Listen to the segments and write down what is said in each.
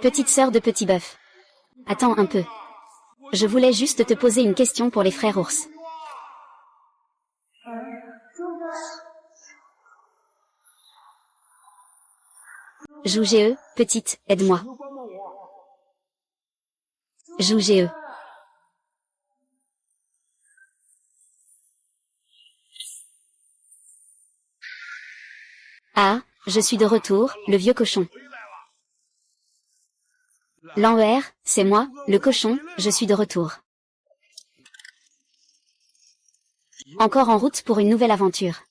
Petite sœur de Petit Bœuf. Attends un peu. Je voulais juste te poser une question pour les frères ours. Joue GE, petite, aide-moi. Joue GE. Ah, je suis de retour, le vieux cochon. L'envers, c'est moi, le cochon, je suis de retour. Encore en route pour une nouvelle aventure.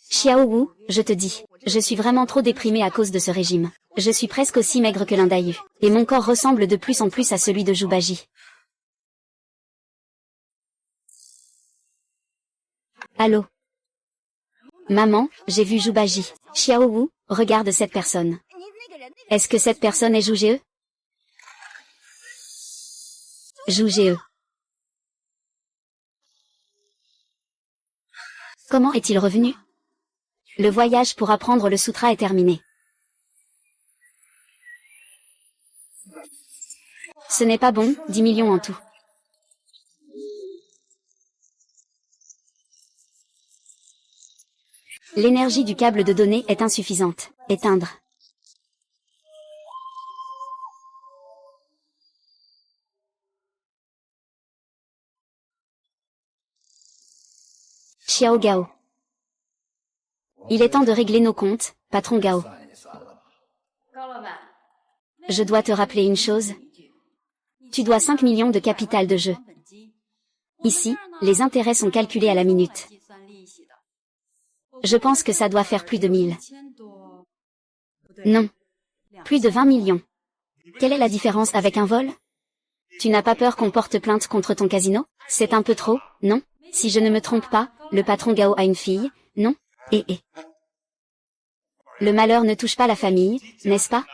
Xiao Wu, je te dis, je suis vraiment trop déprimée à cause de ce régime. Je suis presque aussi maigre que Lindayu, et mon corps ressemble de plus en plus à celui de Jubaji. Allô? Maman, j'ai vu Jubaji. Xiao Wu, regarde cette personne. Est-ce que cette personne est Zhu Ge? Zhu Ge. Comment est-il revenu? Le voyage pour apprendre le sutra est terminé. Ce n'est pas bon, 10 millions en tout. L'énergie du câble de données est insuffisante. Éteindre. Xiao Gao. Il est temps de régler nos comptes, patron Gao. Je dois te rappeler une chose. Tu dois 5 millions de capital de jeu. Ici, les intérêts sont calculés à la minute. Je pense que ça doit faire plus de 1000. Non. Plus de 20 millions. Quelle est la différence avec un vol? Tu n'as pas peur qu'on porte plainte contre ton casino? C'est un peu trop, non? Si je ne me trompe pas, le patron Gao a une fille, non? Et. Le malheur ne touche pas la famille, n'est-ce pas?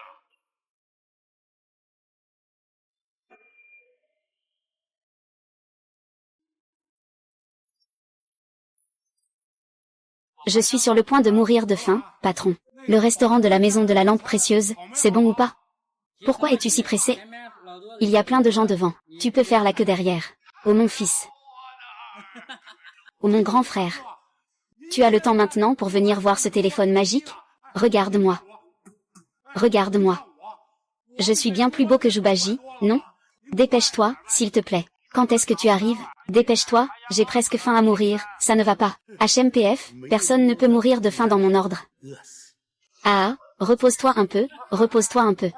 Je suis sur le point de mourir de faim, patron. Le restaurant de la maison de la lampe précieuse, c'est bon ou pas? Pourquoi es-tu si pressé? Il y a plein de gens devant. Tu peux faire la queue derrière. Oh mon fils. Oh mon grand frère. Tu as le temps maintenant pour venir voir ce téléphone magique? Regarde-moi. Regarde-moi. Je suis bien plus beau que Jubaji, non? Dépêche-toi, s'il te plaît. Quand est-ce que tu arrives? Dépêche-toi, j'ai presque faim à mourir, ça ne va pas. HMPF, personne ne peut mourir de faim dans mon ordre. Ah, repose-toi un peu, repose-toi un peu.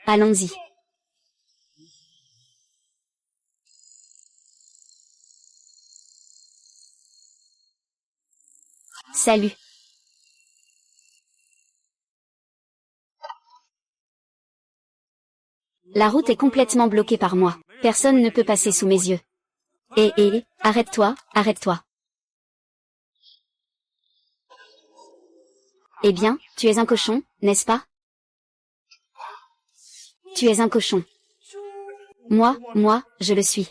Allons-y. Salut. La route est complètement bloquée par moi. Personne ne peut passer sous mes yeux. Arrête-toi, arrête-toi. Eh bien, tu es un cochon, n'est-ce pas? Tu es un cochon. Moi, je le suis.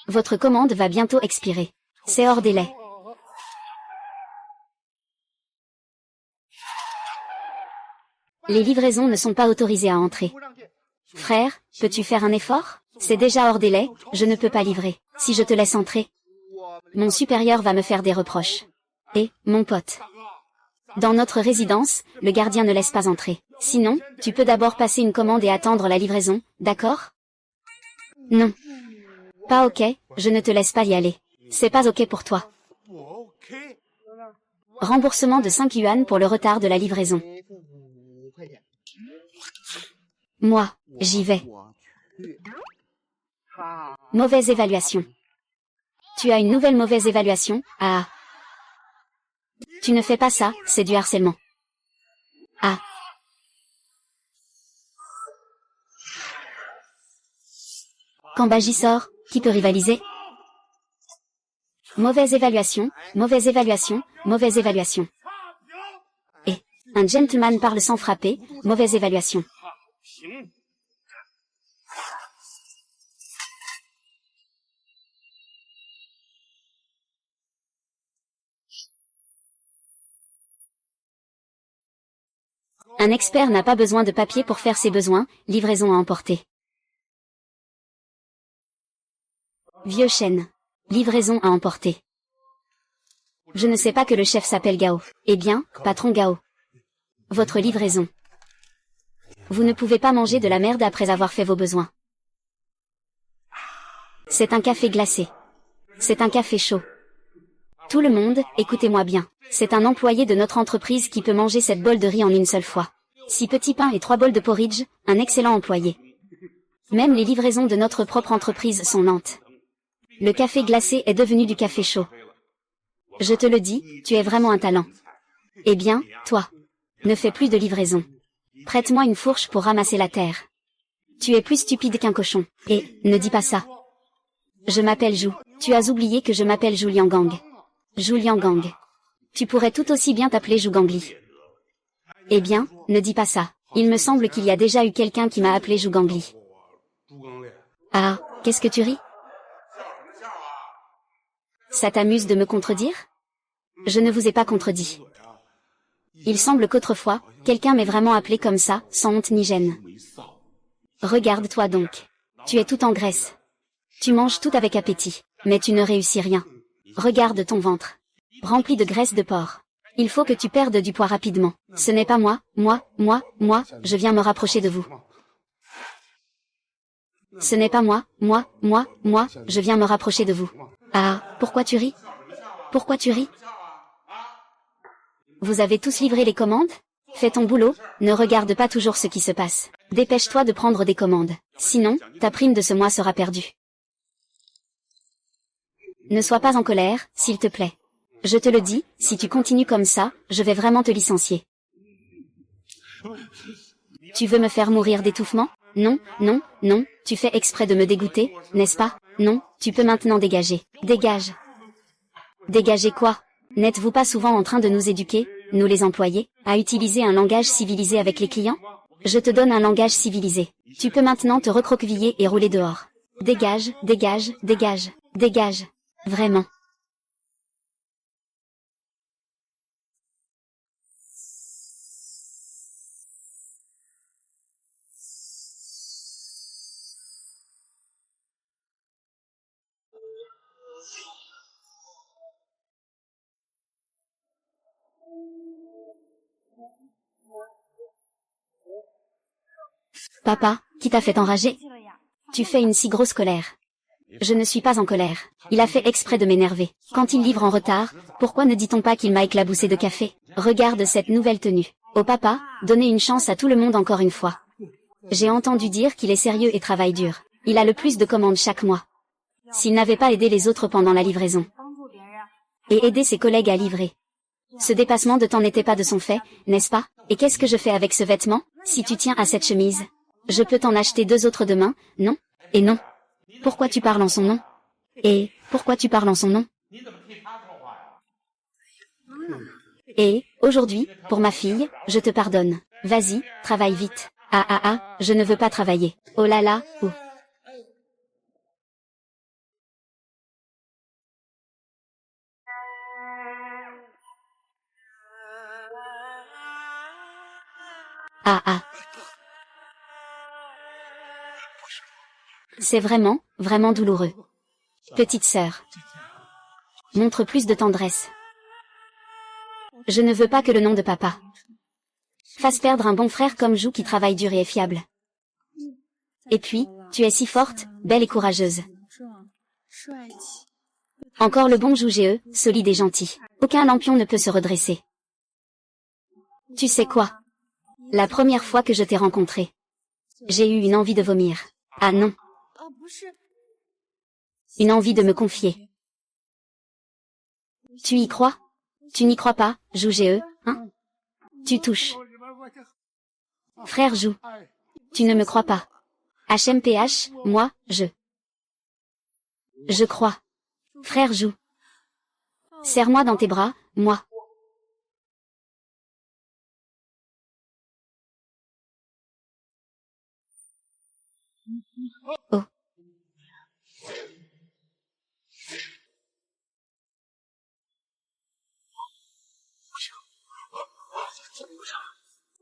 Votre commande va bientôt expirer. C'est hors délai. Les livraisons ne sont pas autorisées à entrer. Frère, peux-tu faire un effort? C'est déjà hors délai, je ne peux pas livrer. Si je te laisse entrer, mon supérieur va me faire des reproches. Et, mon pote. Dans notre résidence, le gardien ne laisse pas entrer. Sinon, tu peux d'abord passer une commande et attendre la livraison, d'accord? Non. Pas ok, je ne te laisse pas y aller. C'est pas ok pour toi. Remboursement de 5 yuan pour le retard de la livraison. Moi, j'y vais. Mauvaise évaluation. Tu as une nouvelle mauvaise évaluation, ah. Tu ne fais pas ça, c'est du harcèlement. Ah. Quand Baji sort, qui peut rivaliser? Mauvaise évaluation, mauvaise évaluation, mauvaise évaluation. Et, un gentleman parle sans frapper, mauvaise évaluation. Un expert n'a pas besoin de papier pour faire ses besoins, livraison à emporter. Vieux chêne. Livraison à emporter. Je ne sais pas que le chef s'appelle Gao. Eh bien, patron Gao. Votre livraison. Vous ne pouvez pas manger de la merde après avoir fait vos besoins. C'est un café glacé. C'est un café chaud. Tout le monde, écoutez-moi bien. C'est un employé de notre entreprise qui peut manger cette bol de riz en une seule fois. 6 petits pains et 3 bols de porridge, un excellent employé. Même les livraisons de notre propre entreprise sont lentes. Le café glacé est devenu du café chaud. Je te le dis, tu es vraiment un talent. Eh bien, toi, ne fais plus de livraison. Prête-moi une fourche pour ramasser la terre. Tu es plus stupide qu'un cochon. Et, ne dis pas ça. Je m'appelle Zhu. Tu as oublié que je m'appelle Zhu Lianggang. Zhu Lianggang. Tu pourrais tout aussi bien t'appeler Zhu Gangli. Eh bien, ne dis pas ça. Il me semble qu'il y a déjà eu quelqu'un qui m'a appelé Zhu Gangli. Ah, qu'est-ce que tu ris? Ça t'amuse de me contredire? Je ne vous ai pas contredit. Il semble qu'autrefois, quelqu'un m'ait vraiment appelé comme ça, sans honte ni gêne. Regarde-toi donc. Tu es tout en graisse. Tu manges tout avec appétit, mais tu ne réussis rien. Regarde ton ventre. Rempli de graisse de porc. Il faut que tu perdes du poids rapidement. Ce n'est pas moi, je viens me rapprocher de vous. Ce n'est pas moi, je viens me rapprocher de vous. Ah, pourquoi tu ris? Pourquoi tu ris? Vous avez tous livré les commandes? Fais ton boulot, ne regarde pas toujours ce qui se passe. Dépêche-toi de prendre des commandes. Sinon, ta prime de ce mois sera perdue. Ne sois pas en colère, s'il te plaît. Je te le dis, si tu continues comme ça, je vais vraiment te licencier. Tu veux me faire mourir d'étouffement? Non, tu fais exprès de me dégoûter, n'est-ce pas? Non, tu peux maintenant dégager. Dégage. Dégager quoi? N'êtes-vous pas souvent en train de nous éduquer, nous les employés, à utiliser un langage civilisé avec les clients? Je te donne un langage civilisé. Tu peux maintenant te recroqueviller et rouler dehors. Dégage, dégage, dégage, dégage. Vraiment. Papa, qui t'a fait enrager? Tu fais une si grosse colère. Je ne suis pas en colère. Il a fait exprès de m'énerver. Quand il livre en retard, pourquoi ne dit-on pas qu'il m'a éclaboussé de café? Regarde cette nouvelle tenue. Oh papa, donnez une chance à tout le monde encore une fois. J'ai entendu dire qu'il est sérieux et travaille dur. Il a le plus de commandes chaque mois. S'il n'avait pas aidé les autres pendant la livraison. Et aider ses collègues à livrer. Ce dépassement de temps n'était pas de son fait, n'est-ce pas? Et qu'est-ce que je fais avec ce vêtement? Si tu tiens à cette chemise, je peux t'en acheter 2 autres demain, non? Et non. Pourquoi tu parles en son nom? Et, pourquoi tu parles en son nom? Et, aujourd'hui, pour ma fille, je te pardonne. Vas-y, travaille vite. Je ne veux pas travailler. Oh là là, oh. C'est vraiment, vraiment douloureux. Petite sœur. Montre plus de tendresse. Je ne veux pas que le nom de papa fasse perdre un bon frère comme Jou qui travaille dur et est fiable. Et puis, tu es si forte, belle et courageuse. Encore le bon Jou GE, solide et gentil. Aucun lampion ne peut se redresser. Tu sais quoi? La première fois que je t'ai rencontré, j'ai eu une envie de vomir. Ah non. Une envie de me confier. Tu y crois? Tu n'y crois pas, Jou GE, hein? Tu touches. Frère Jou. Tu ne me crois pas. HMPH, moi, je crois. Frère Jou. Serre-moi dans tes bras, moi. Oh.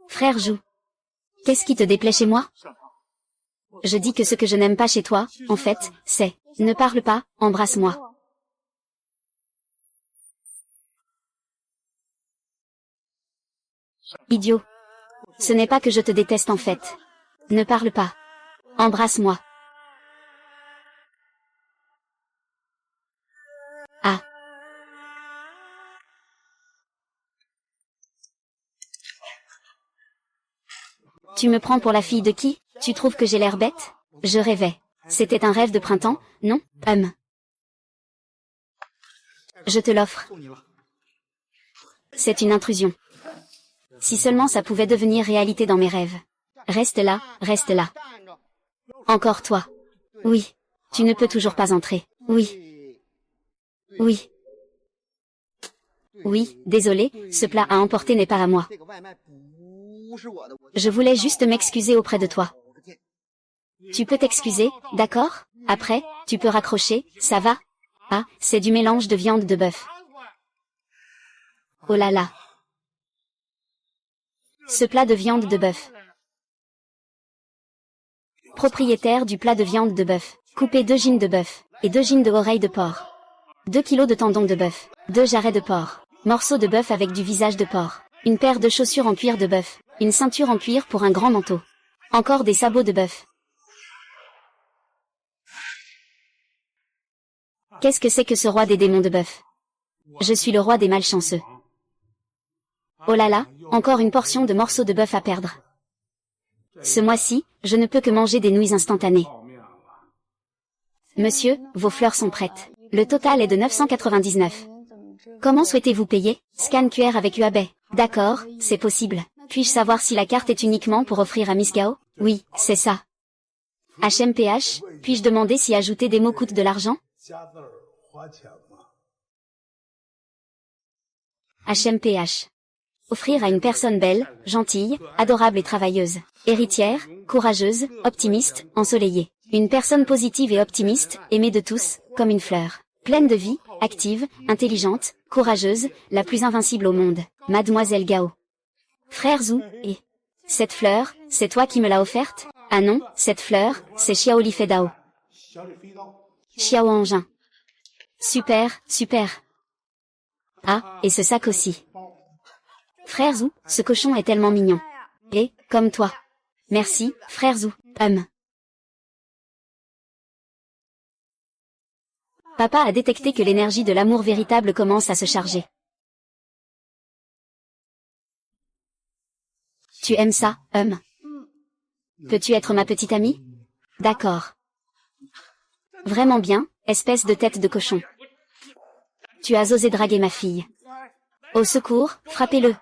Frère Jou. Qu'est-ce qui te déplaît chez moi? Je dis que ce que je n'aime pas chez toi, en fait, c'est, ne parle pas, embrasse-moi. Idiot. Ce n'est pas que je te déteste en fait. Ne parle pas. Embrasse-moi. Ah. Tu me prends pour la fille de qui? Tu trouves que j'ai l'air bête? Je rêvais. C'était un rêve de printemps, non? Je te l'offre. C'est une intrusion. Si seulement ça pouvait devenir réalité dans mes rêves. Reste là, reste là. Encore toi. Oui. Tu ne peux toujours pas entrer. Oui. Oui. Oui, désolé, ce plat à emporter n'est pas à moi. Je voulais juste m'excuser auprès de toi. Tu peux t'excuser, d'accord? Après, tu peux raccrocher, ça va? Ah, c'est du mélange de viande de bœuf. Oh là là. Ce plat de viande de bœuf. Propriétaire du plat de viande de bœuf. Coupez 2 gines de bœuf, et 2 gines de oreilles de porc. 2 kilos de tendons de bœuf, 2 jarrets de porc, morceaux de bœuf avec du visage de porc, une paire de chaussures en cuir de bœuf, une ceinture en cuir pour un grand manteau. Encore des sabots de bœuf. Qu'est-ce que c'est que ce roi des démons de bœuf? Je suis le roi des malchanceux. Oh là là, encore une portion de morceaux de bœuf à perdre. Ce mois-ci, je ne peux que manger des nouilles instantanées. Monsieur, vos fleurs sont prêtes. Le total est de 999. Comment souhaitez-vous payer? Scan QR avec UAB. D'accord, c'est possible. Puis-je savoir si la carte est uniquement pour offrir à Miss Gao? Oui, c'est ça. HMPH, puis-je demander si ajouter des mots coûte de l'argent? HMPH. Offrir à une personne belle, gentille, adorable et travailleuse. Héritière, courageuse, optimiste, ensoleillée. Une personne positive et optimiste, aimée de tous, comme une fleur. Pleine de vie, active, intelligente, courageuse, la plus invincible au monde. Mademoiselle Gao. Frère Zhu, et... Cette fleur, c'est toi qui me l'as offerte? Ah non, cette fleur, c'est Xiao Li Fei Dao. Xiao Engin. Super, super. Ah, et ce sac aussi. Frère Zhu, ce cochon est tellement mignon. Et, comme toi. Merci, frère Zhu. Papa a détecté que l'énergie de l'amour véritable commence à se charger. Tu aimes ça, Peux-tu être ma petite amie? D'accord. Vraiment bien, espèce de tête de cochon. Tu as osé draguer ma fille. Au secours, frappez-le.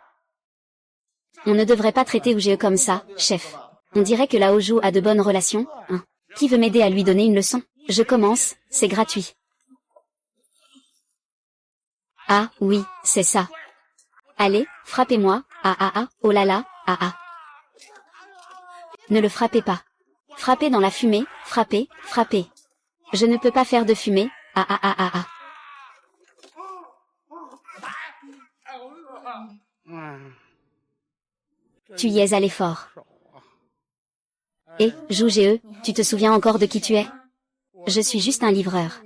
On ne devrait pas traiter Ougé comme ça, chef. On dirait que la Oju a de bonnes relations, hein. Qui veut m'aider à lui donner une leçon? Je commence, c'est gratuit. Ah, oui, c'est ça. Allez, frappez-moi, oh là là, Ne le frappez pas. Frappez dans la fumée, frappez, frappez. Je ne peux pas faire de fumée, Tu y es allé fort. Et, Jou GE, tu te souviens encore de qui tu es? Je suis juste un livreur.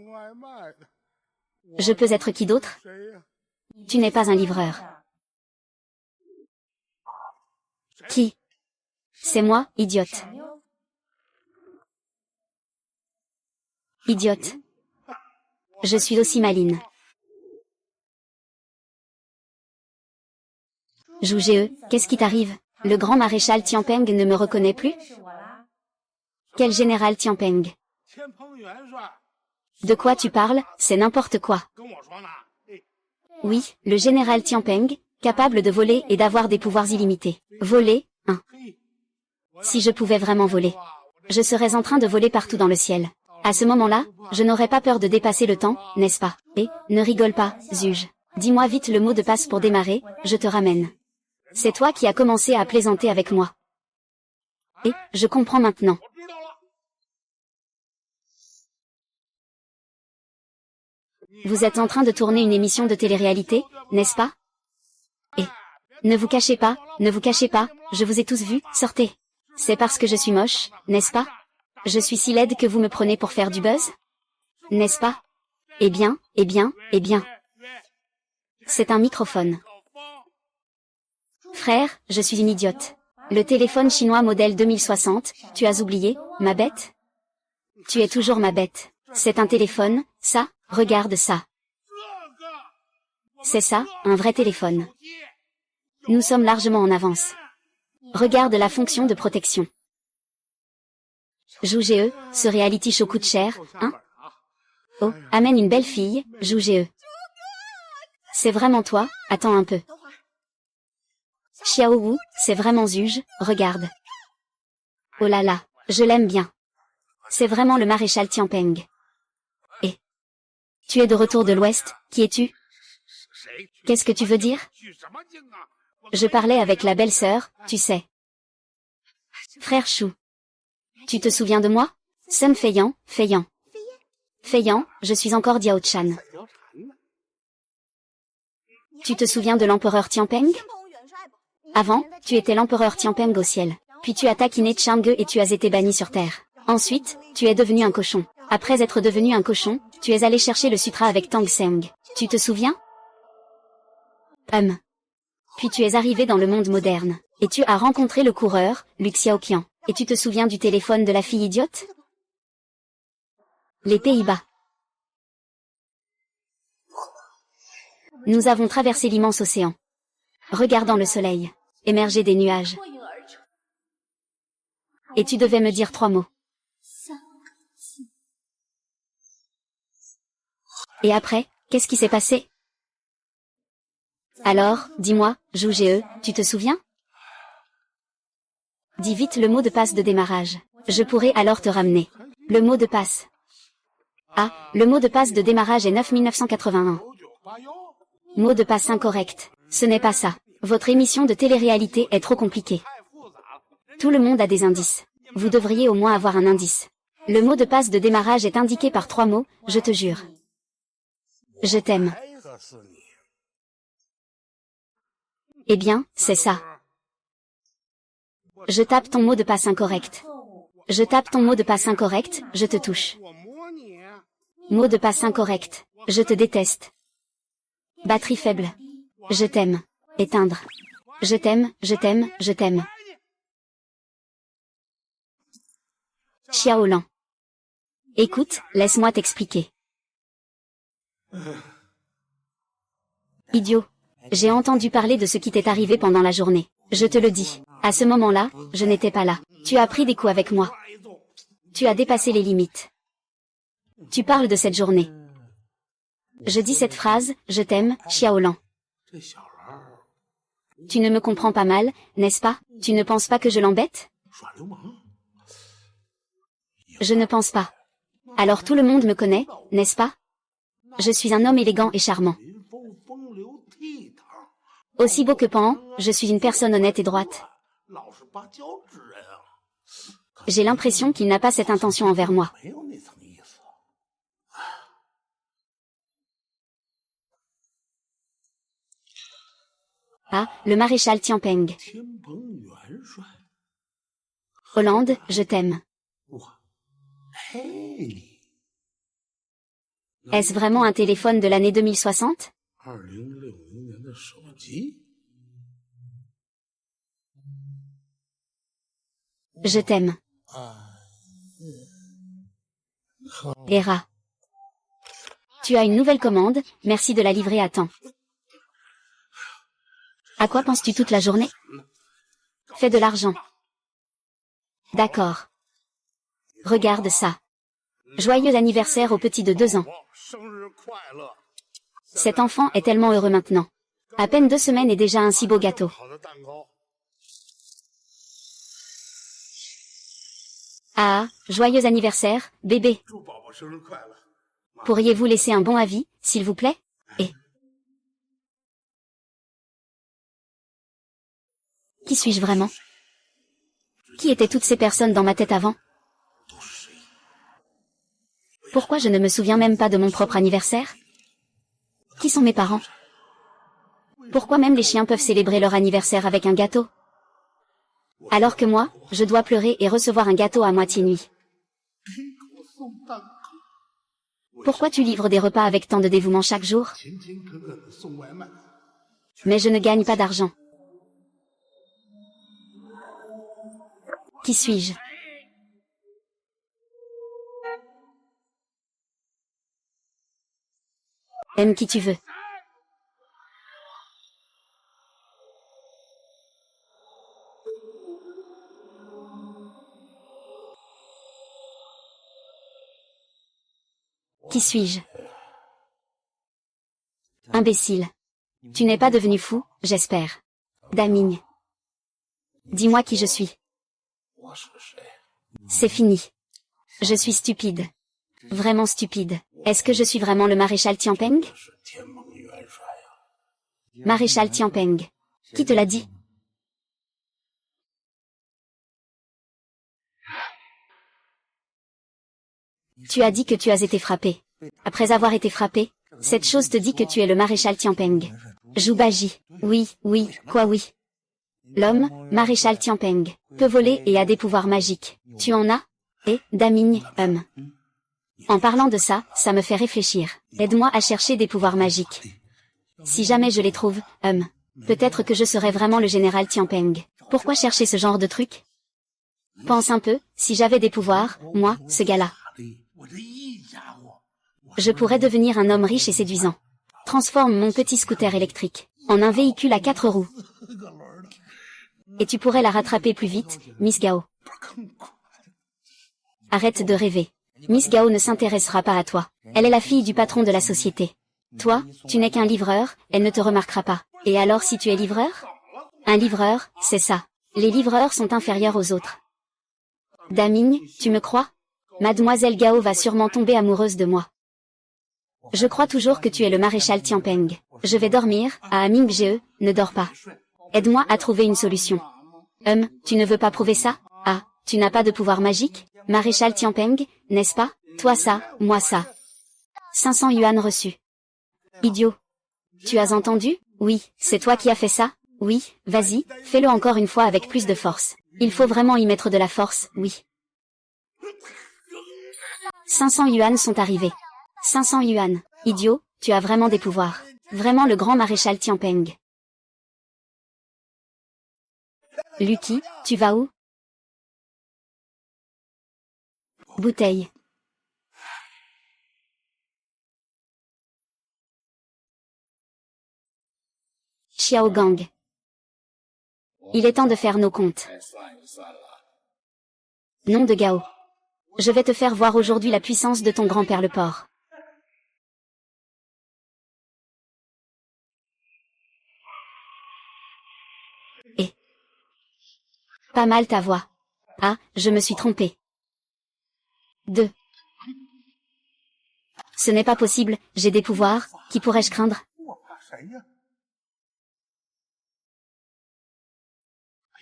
Je peux être qui d'autre? Tu n'es pas un livreur. Qui? C'est moi, idiote. Idiote. Je suis aussi maline. Jou GE, qu'est-ce qui t'arrive? Le grand maréchal Tianpeng ne me reconnaît plus? Quel général Tianpeng? De quoi tu parles? C'est n'importe quoi. Oui, le général Tianpeng, capable de voler et d'avoir des pouvoirs illimités. Voler, hein. Si je pouvais vraiment voler, je serais en train de voler partout dans le ciel. À ce moment-là, je n'aurais pas peur de dépasser le temps, n'est-ce pas? Et, ne rigole pas, Zuge. Dis-moi vite le mot de passe pour démarrer, je te ramène. C'est toi qui as commencé à plaisanter avec moi. Et, je comprends maintenant. Vous êtes en train de tourner une émission de télé-réalité, n'est-ce pas? Et, ne vous cachez pas, je vous ai tous vus, sortez. C'est parce que je suis moche, n'est-ce pas? Je suis si laide que vous me prenez pour faire du buzz? N'est-ce pas? Eh bien. C'est un microphone. Frère, je suis une idiote. Le téléphone chinois modèle 2060, tu as oublié, ma bête? Tu es toujours ma bête. C'est un téléphone, ça, regarde ça. C'est ça, un vrai téléphone. Nous sommes largement en avance. Regarde la fonction de protection. Joue GE, ce reality show coûte cher, hein? Oh, amène une belle fille, joue GE. C'est vraiment toi, attends un peu. Xiao Wu, c'est vraiment Zuge, regarde. Oh là là, je l'aime bien. C'est vraiment le maréchal Tianpeng. Et tu es de retour de l'Ouest, qui es-tu? Qu'est-ce que tu veux dire? Je parlais avec la belle-sœur, tu sais. Frère Chou. Tu te souviens de moi? Sun Feiyan, Feiyan, je suis encore Diao Chan. Tu te souviens de l'empereur Tianpeng? Avant, tu étais l'empereur Tianpeng au ciel. Puis tu as taquiné Chang'e et tu as été banni sur Terre. Ensuite, tu es devenu un cochon. Après être devenu un cochon, tu es allé chercher le sutra avec Tang Seng. Tu te souviens? Puis tu es arrivé dans le monde moderne. Et tu as rencontré le coureur, Lu Xiaoqian. Et tu te souviens du téléphone de la fille idiote? Les Pays-Bas. Nous avons traversé l'immense océan. Regardant le soleil émerger des nuages. Et tu devais me dire 3 mots. Et après, qu'est-ce qui s'est passé? Alors, dis-moi, joue GE, tu te souviens? Dis vite le mot de passe de démarrage. Je pourrai alors te ramener. Le mot de passe. Ah, le mot de passe de démarrage est 9981. Mot de passe incorrect. Ce n'est pas ça. Votre émission de télé-réalité est trop compliquée. Tout le monde a des indices. Vous devriez au moins avoir un indice. Le mot de passe de démarrage est indiqué par 3 mots, je te jure. Je t'aime. Eh bien, c'est ça. Je tape ton mot de passe incorrect. Je tape ton mot de passe incorrect, je te touche. Mot de passe incorrect. Je te déteste. Batterie faible. Je t'aime. Éteindre. Je t'aime. Xiaolan. Écoute, laisse-moi t'expliquer. Idiot. J'ai entendu parler de ce qui t'est arrivé pendant la journée. Je te le dis. À ce moment-là, je n'étais pas là. Tu as pris des coups avec moi. Tu as dépassé les limites. Tu parles de cette journée. Je dis cette phrase, je t'aime, Xiaolan. Tu ne me comprends pas mal, n'est-ce pas? Tu ne penses pas que je l'embête? Je ne pense pas. Alors tout le monde me connaît, n'est-ce pas? Je suis un homme élégant et charmant. Aussi beau que Pan, je suis une personne honnête et droite. J'ai l'impression qu'il n'a pas cette intention envers moi. Ah, le maréchal Tianpeng. Hollande, je t'aime. Est-ce vraiment un téléphone de l'année 2060? Je t'aime. Hera. Tu as une nouvelle commande, merci de la livrer à temps. À quoi penses-tu toute la journée? Fais de l'argent. D'accord. Regarde ça. Joyeux anniversaire au petit de 2 ans. Cet enfant est tellement heureux maintenant. À peine 2 semaines et déjà un si beau gâteau. Ah, joyeux anniversaire, bébé. Pourriez-vous laisser un bon avis, s'il vous plaît? Et Qui suis-je vraiment? Qui étaient toutes ces personnes dans ma tête avant? Pourquoi je ne me souviens même pas de mon propre anniversaire? Qui sont mes parents? Pourquoi même les chiens peuvent célébrer leur anniversaire avec un gâteau? Alors que moi, je dois pleurer et recevoir un gâteau à moitié nuit. Pourquoi tu livres des repas avec tant de dévouement chaque jour? Mais je ne gagne pas d'argent. Qui suis-je? Aime qui tu veux. Qui suis-je? Imbécile. Tu n'es pas devenu fou, j'espère. Daming. Dis-moi qui je suis. C'est fini. Je suis stupide. Vraiment stupide. Est-ce que je suis vraiment le maréchal Tianpeng? Maréchal Tianpeng. Qui te l'a dit? Tu as dit que tu as été frappé. Après avoir été frappé, cette chose te dit que tu es le maréchal Tianpeng. Joubaji. Oui, oui, quoi oui. L'homme, maréchal Tianpeng, peut voler et a des pouvoirs magiques. Tu en as? Et, Daming, En parlant de ça, ça me fait réfléchir. Aide-moi à chercher des pouvoirs magiques. Si jamais je les trouve, peut-être que je serai vraiment le général Tianpeng. Pourquoi chercher ce genre de truc? Pense un peu, si j'avais des pouvoirs, moi, ce gars-là. Je pourrais devenir un homme riche et séduisant. Transforme mon petit scooter électrique en un véhicule à 4 roues. Et tu pourrais la rattraper plus vite, Miss Gao. Arrête de rêver. Miss Gao ne s'intéressera pas à toi. Elle est la fille du patron de la société. Toi, tu n'es qu'un livreur, elle ne te remarquera pas. Et alors si tu es livreur? Un livreur, c'est ça. Les livreurs sont inférieurs aux autres. Daming, tu me crois? Mademoiselle Gao va sûrement tomber amoureuse de moi. Je crois toujours que tu es le maréchal Tianpeng. Je vais dormir, à Ming Ge, ne dors pas. Aide-moi à trouver une solution. Tu ne veux pas prouver ça? Ah, tu n'as pas de pouvoir magique? Maréchal Tianpeng, n'est-ce pas? Toi ça, moi ça. 500 yuan reçus. Idiot. Tu as entendu? Oui, c'est toi qui as fait ça? Oui, vas-y, fais-le encore une fois avec plus de force. Il faut vraiment y mettre de la force, oui. 500 yuan sont arrivés. 500 yuan. Idiot, tu as vraiment des pouvoirs. Vraiment le grand maréchal Tianpeng. Lucky, tu vas où? Bouteille. Xiao Gang. Il est temps de faire nos comptes. Nom de Gao. Je vais te faire voir aujourd'hui la puissance de ton grand-père le porc. Et pas mal ta voix. Ah, je me suis trompé. 2. Ce n'est pas possible, j'ai des pouvoirs, qui pourrais-je craindre?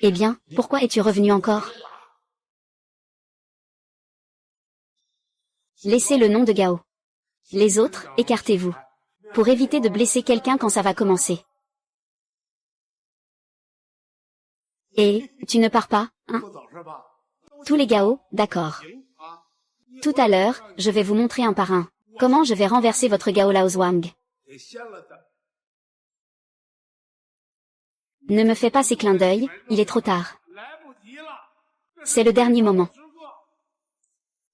Eh bien, pourquoi es-tu revenu encore? Laissez le nom de Gao. Les autres, écartez-vous. Pour éviter de blesser quelqu'un quand ça va commencer. Et, tu ne pars pas, hein? Tous les Gao, d'accord. Tout à l'heure, je vais vous montrer un par un. Comment je vais renverser votre Gao Lao Zhuang. Ne me fais pas ces clins d'œil, il est trop tard. C'est le dernier moment.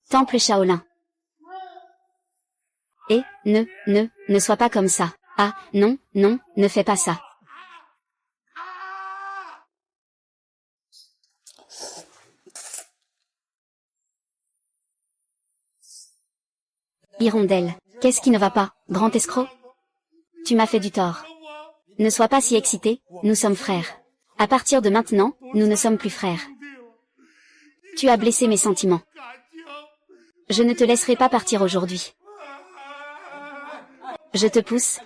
Temple Shaolin. Et, ne sois pas comme ça. Ah, non, non, ne fais pas ça. Hirondelle. Qu'est-ce qui ne va pas, grand escroc? Tu m'as fait du tort. Ne sois pas si excité, nous sommes frères. À partir de maintenant, nous ne sommes plus frères. Tu as blessé mes sentiments. Je ne te laisserai pas partir aujourd'hui. Je te pousse,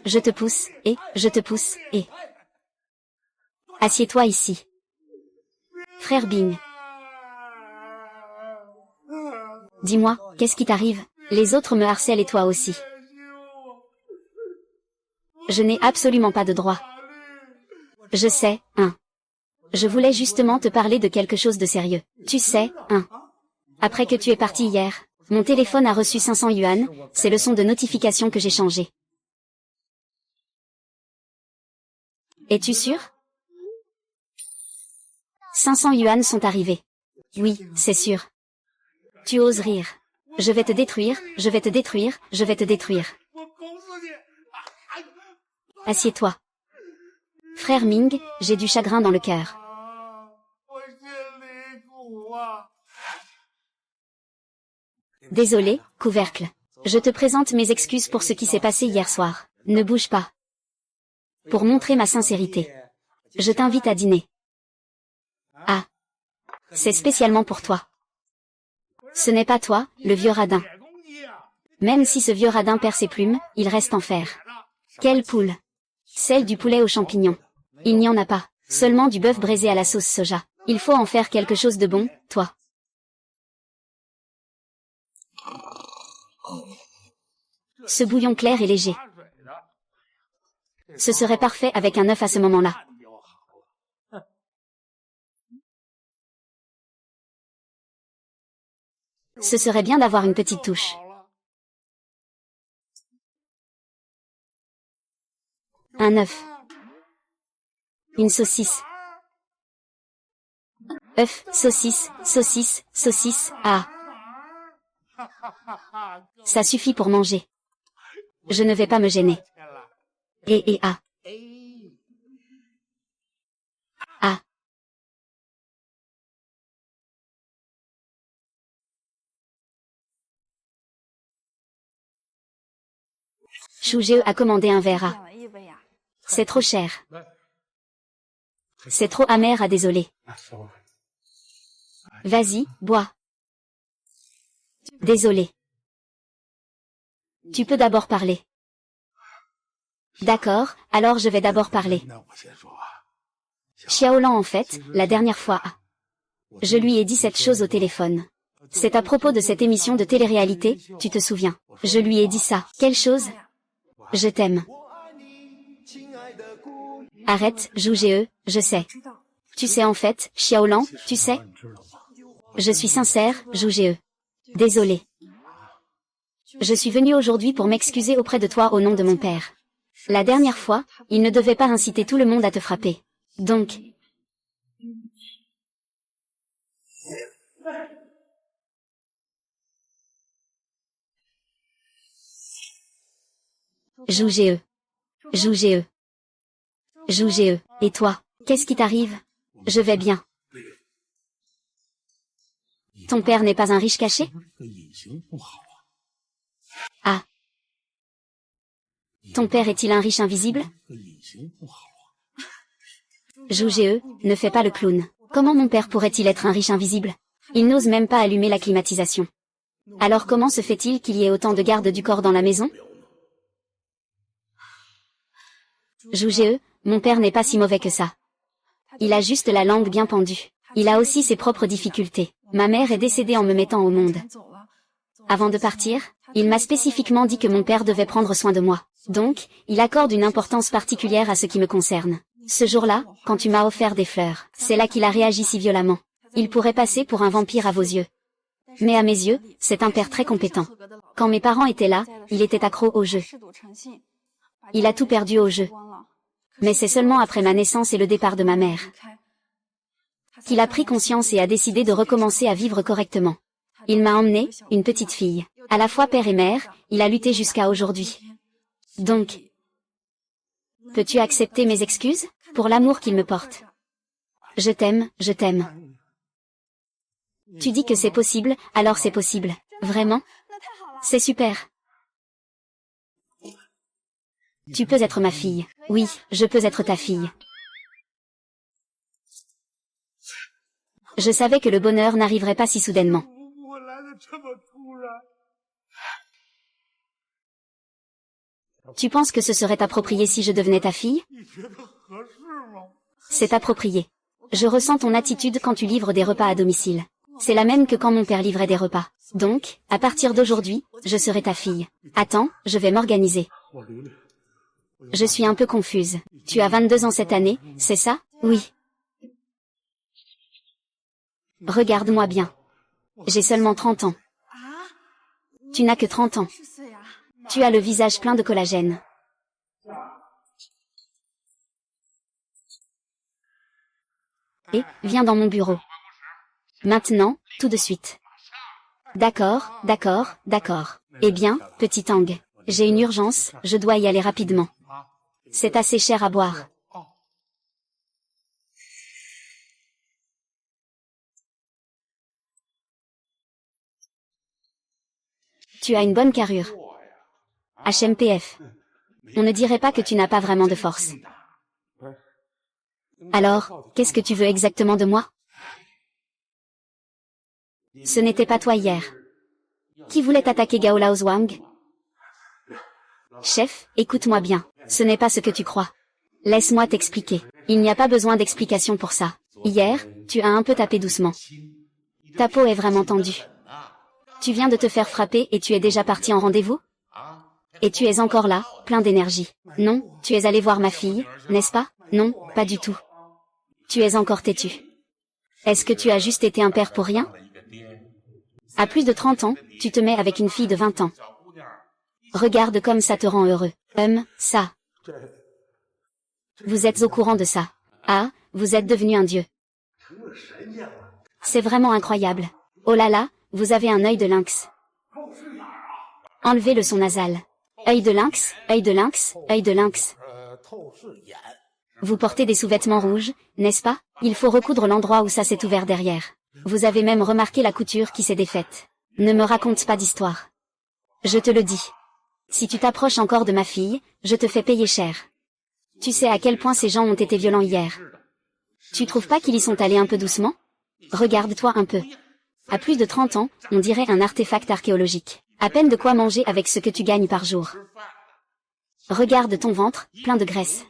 et, je te pousse, et... Assieds-toi ici. Frère Bing. Dis-moi, qu'est-ce qui t'arrive? Les autres me harcèlent et toi aussi. Je n'ai absolument pas de droit. Je sais, hein. Je voulais justement te parler de quelque chose de sérieux. Tu sais, hein. Après que tu es parti hier, mon téléphone a reçu 500 yuan, c'est le son de notification que j'ai changé. Es-tu sûr? 500 yuan sont arrivés. Oui, c'est sûr. Tu oses rire. Je vais te détruire, je vais te détruire, je vais te détruire. Assieds-toi. Frère Ming, j'ai du chagrin dans le cœur. Désolé, couvercle. Je te présente mes excuses pour ce qui s'est passé hier soir. Ne bouge pas. Pour montrer ma sincérité. Je t'invite à dîner. Ah. C'est spécialement pour toi. Ce n'est pas toi, le vieux radin. Même si ce vieux radin perd ses plumes, il reste en fer. Quelle poule! Celle du poulet aux champignons. Il n'y en a pas, seulement du bœuf braisé à la sauce soja. Il faut en faire quelque chose de bon, toi. Ce bouillon clair et léger. Ce serait parfait avec un œuf à ce moment-là. Ce serait bien d'avoir une petite touche. Un œuf. Une saucisse. œuf, saucisse, saucisse, saucisse, ah. Ça suffit pour manger. Je ne vais pas me gêner. Et ah. Ah. Chougeo a commandé un verre à. C'est trop cher. C'est trop amer à désoler. Vas-y, bois. Désolé. Tu peux d'abord parler. D'accord, alors je vais d'abord parler. Xiaolan en fait, la dernière fois. Je lui ai dit cette chose au téléphone. C'est à propos de cette émission de télé-réalité, tu te souviens. Je lui ai dit ça. Quelle chose? Je t'aime. Arrête, Jougee, je sais. Tu sais en fait, Xiaolan, tu sais? Je suis sincère, Jougee. Désolé. Je suis venu aujourd'hui pour m'excuser auprès de toi au nom de mon père. La dernière fois, il ne devait pas inciter tout le monde à te frapper. Donc... Jougee. Jougee. Jougee. Et toi, qu'est-ce qui t'arrive? Je vais bien. Ton père n'est pas un riche caché? Ah. Ton père est-il un riche invisible? Jougee, ne fais pas le clown. Comment mon père pourrait-il être un riche invisible? Il n'ose même pas allumer la climatisation. Alors comment se fait-il qu'il y ait autant de gardes du corps dans la maison? Jougee, mon père n'est pas si mauvais que ça. Il a juste la langue bien pendue. Il a aussi ses propres difficultés. Ma mère est décédée en me mettant au monde. Avant de partir, il m'a spécifiquement dit que mon père devait prendre soin de moi. Donc, il accorde une importance particulière à ce qui me concerne. Ce jour-là, quand tu m'as offert des fleurs, c'est là qu'il a réagi si violemment. Il pourrait passer pour un vampire à vos yeux. Mais à mes yeux, c'est un père très compétent. Quand mes parents étaient là, il était accro au jeu. Il a tout perdu au jeu. Mais c'est seulement après ma naissance et le départ de ma mère qu'il a pris conscience et a décidé de recommencer à vivre correctement. Il m'a emmené, une petite fille. À la fois père et mère, il a lutté jusqu'à aujourd'hui. Donc, peux-tu accepter mes excuses, pour l'amour qu'il me porte? Je t'aime, je t'aime. Tu dis que c'est possible, alors c'est possible. Vraiment? C'est super. Tu peux être ma fille. Oui, je peux être ta fille. Je savais que le bonheur n'arriverait pas si soudainement. Tu penses que ce serait approprié si je devenais ta fille? C'est approprié. Je ressens ton attitude quand tu livres des repas à domicile. C'est la même que quand mon père livrait des repas. Donc, à partir d'aujourd'hui, je serai ta fille. Attends, je vais m'organiser. Je suis un peu confuse. Tu as 22 ans cette année, c'est ça? Oui. Regarde-moi bien. J'ai seulement 30 ans. Tu n'as que 30 ans. Tu as le visage plein de collagène. Et, viens dans mon bureau. Maintenant, tout de suite. D'accord, d'accord, d'accord. Eh bien, petit Tang, j'ai une urgence, je dois y aller rapidement. C'est assez cher à boire. Tu as une bonne carrure. HMPF. On ne dirait pas que tu n'as pas vraiment de force. Alors, qu'est-ce que tu veux exactement de moi? Ce n'était pas toi hier. Qui voulait attaquer Gao Laozwang? Chef, écoute-moi bien. Ce n'est pas ce que tu crois. Laisse-moi t'expliquer. Il n'y a pas besoin d'explication pour ça. Hier, tu as un peu tapé doucement. Ta peau est vraiment tendue. Tu viens de te faire frapper et tu es déjà parti en rendez-vous? Et tu es encore là, plein d'énergie. Non, tu es allé voir ma fille, n'est-ce pas? Non, pas du tout. Tu es encore têtu. Est-ce que tu as juste été un père pour rien? À plus de 30 ans, tu te mets avec une fille de 20 ans. Regarde comme ça te rend heureux. Ça. Vous êtes au courant de ça. Ah, vous êtes devenu un dieu. C'est vraiment incroyable. Oh là là, vous avez un œil de lynx. Enlevez le son nasal. Œil de lynx, œil de lynx, œil de lynx. Vous portez des sous-vêtements rouges, n'est-ce pas? Il faut recoudre l'endroit où ça s'est ouvert derrière. Vous avez même remarqué la couture qui s'est défaite. Ne me raconte pas d'histoire. Je te le dis. Si tu t'approches encore de ma fille, je te fais payer cher. Tu sais à quel point ces gens ont été violents hier. Tu trouves pas qu'ils y sont allés un peu doucement? Regarde-toi un peu. À plus de 30 ans, on dirait un artefact archéologique. À peine de quoi manger avec ce que tu gagnes par jour. Regarde ton ventre, plein de graisse.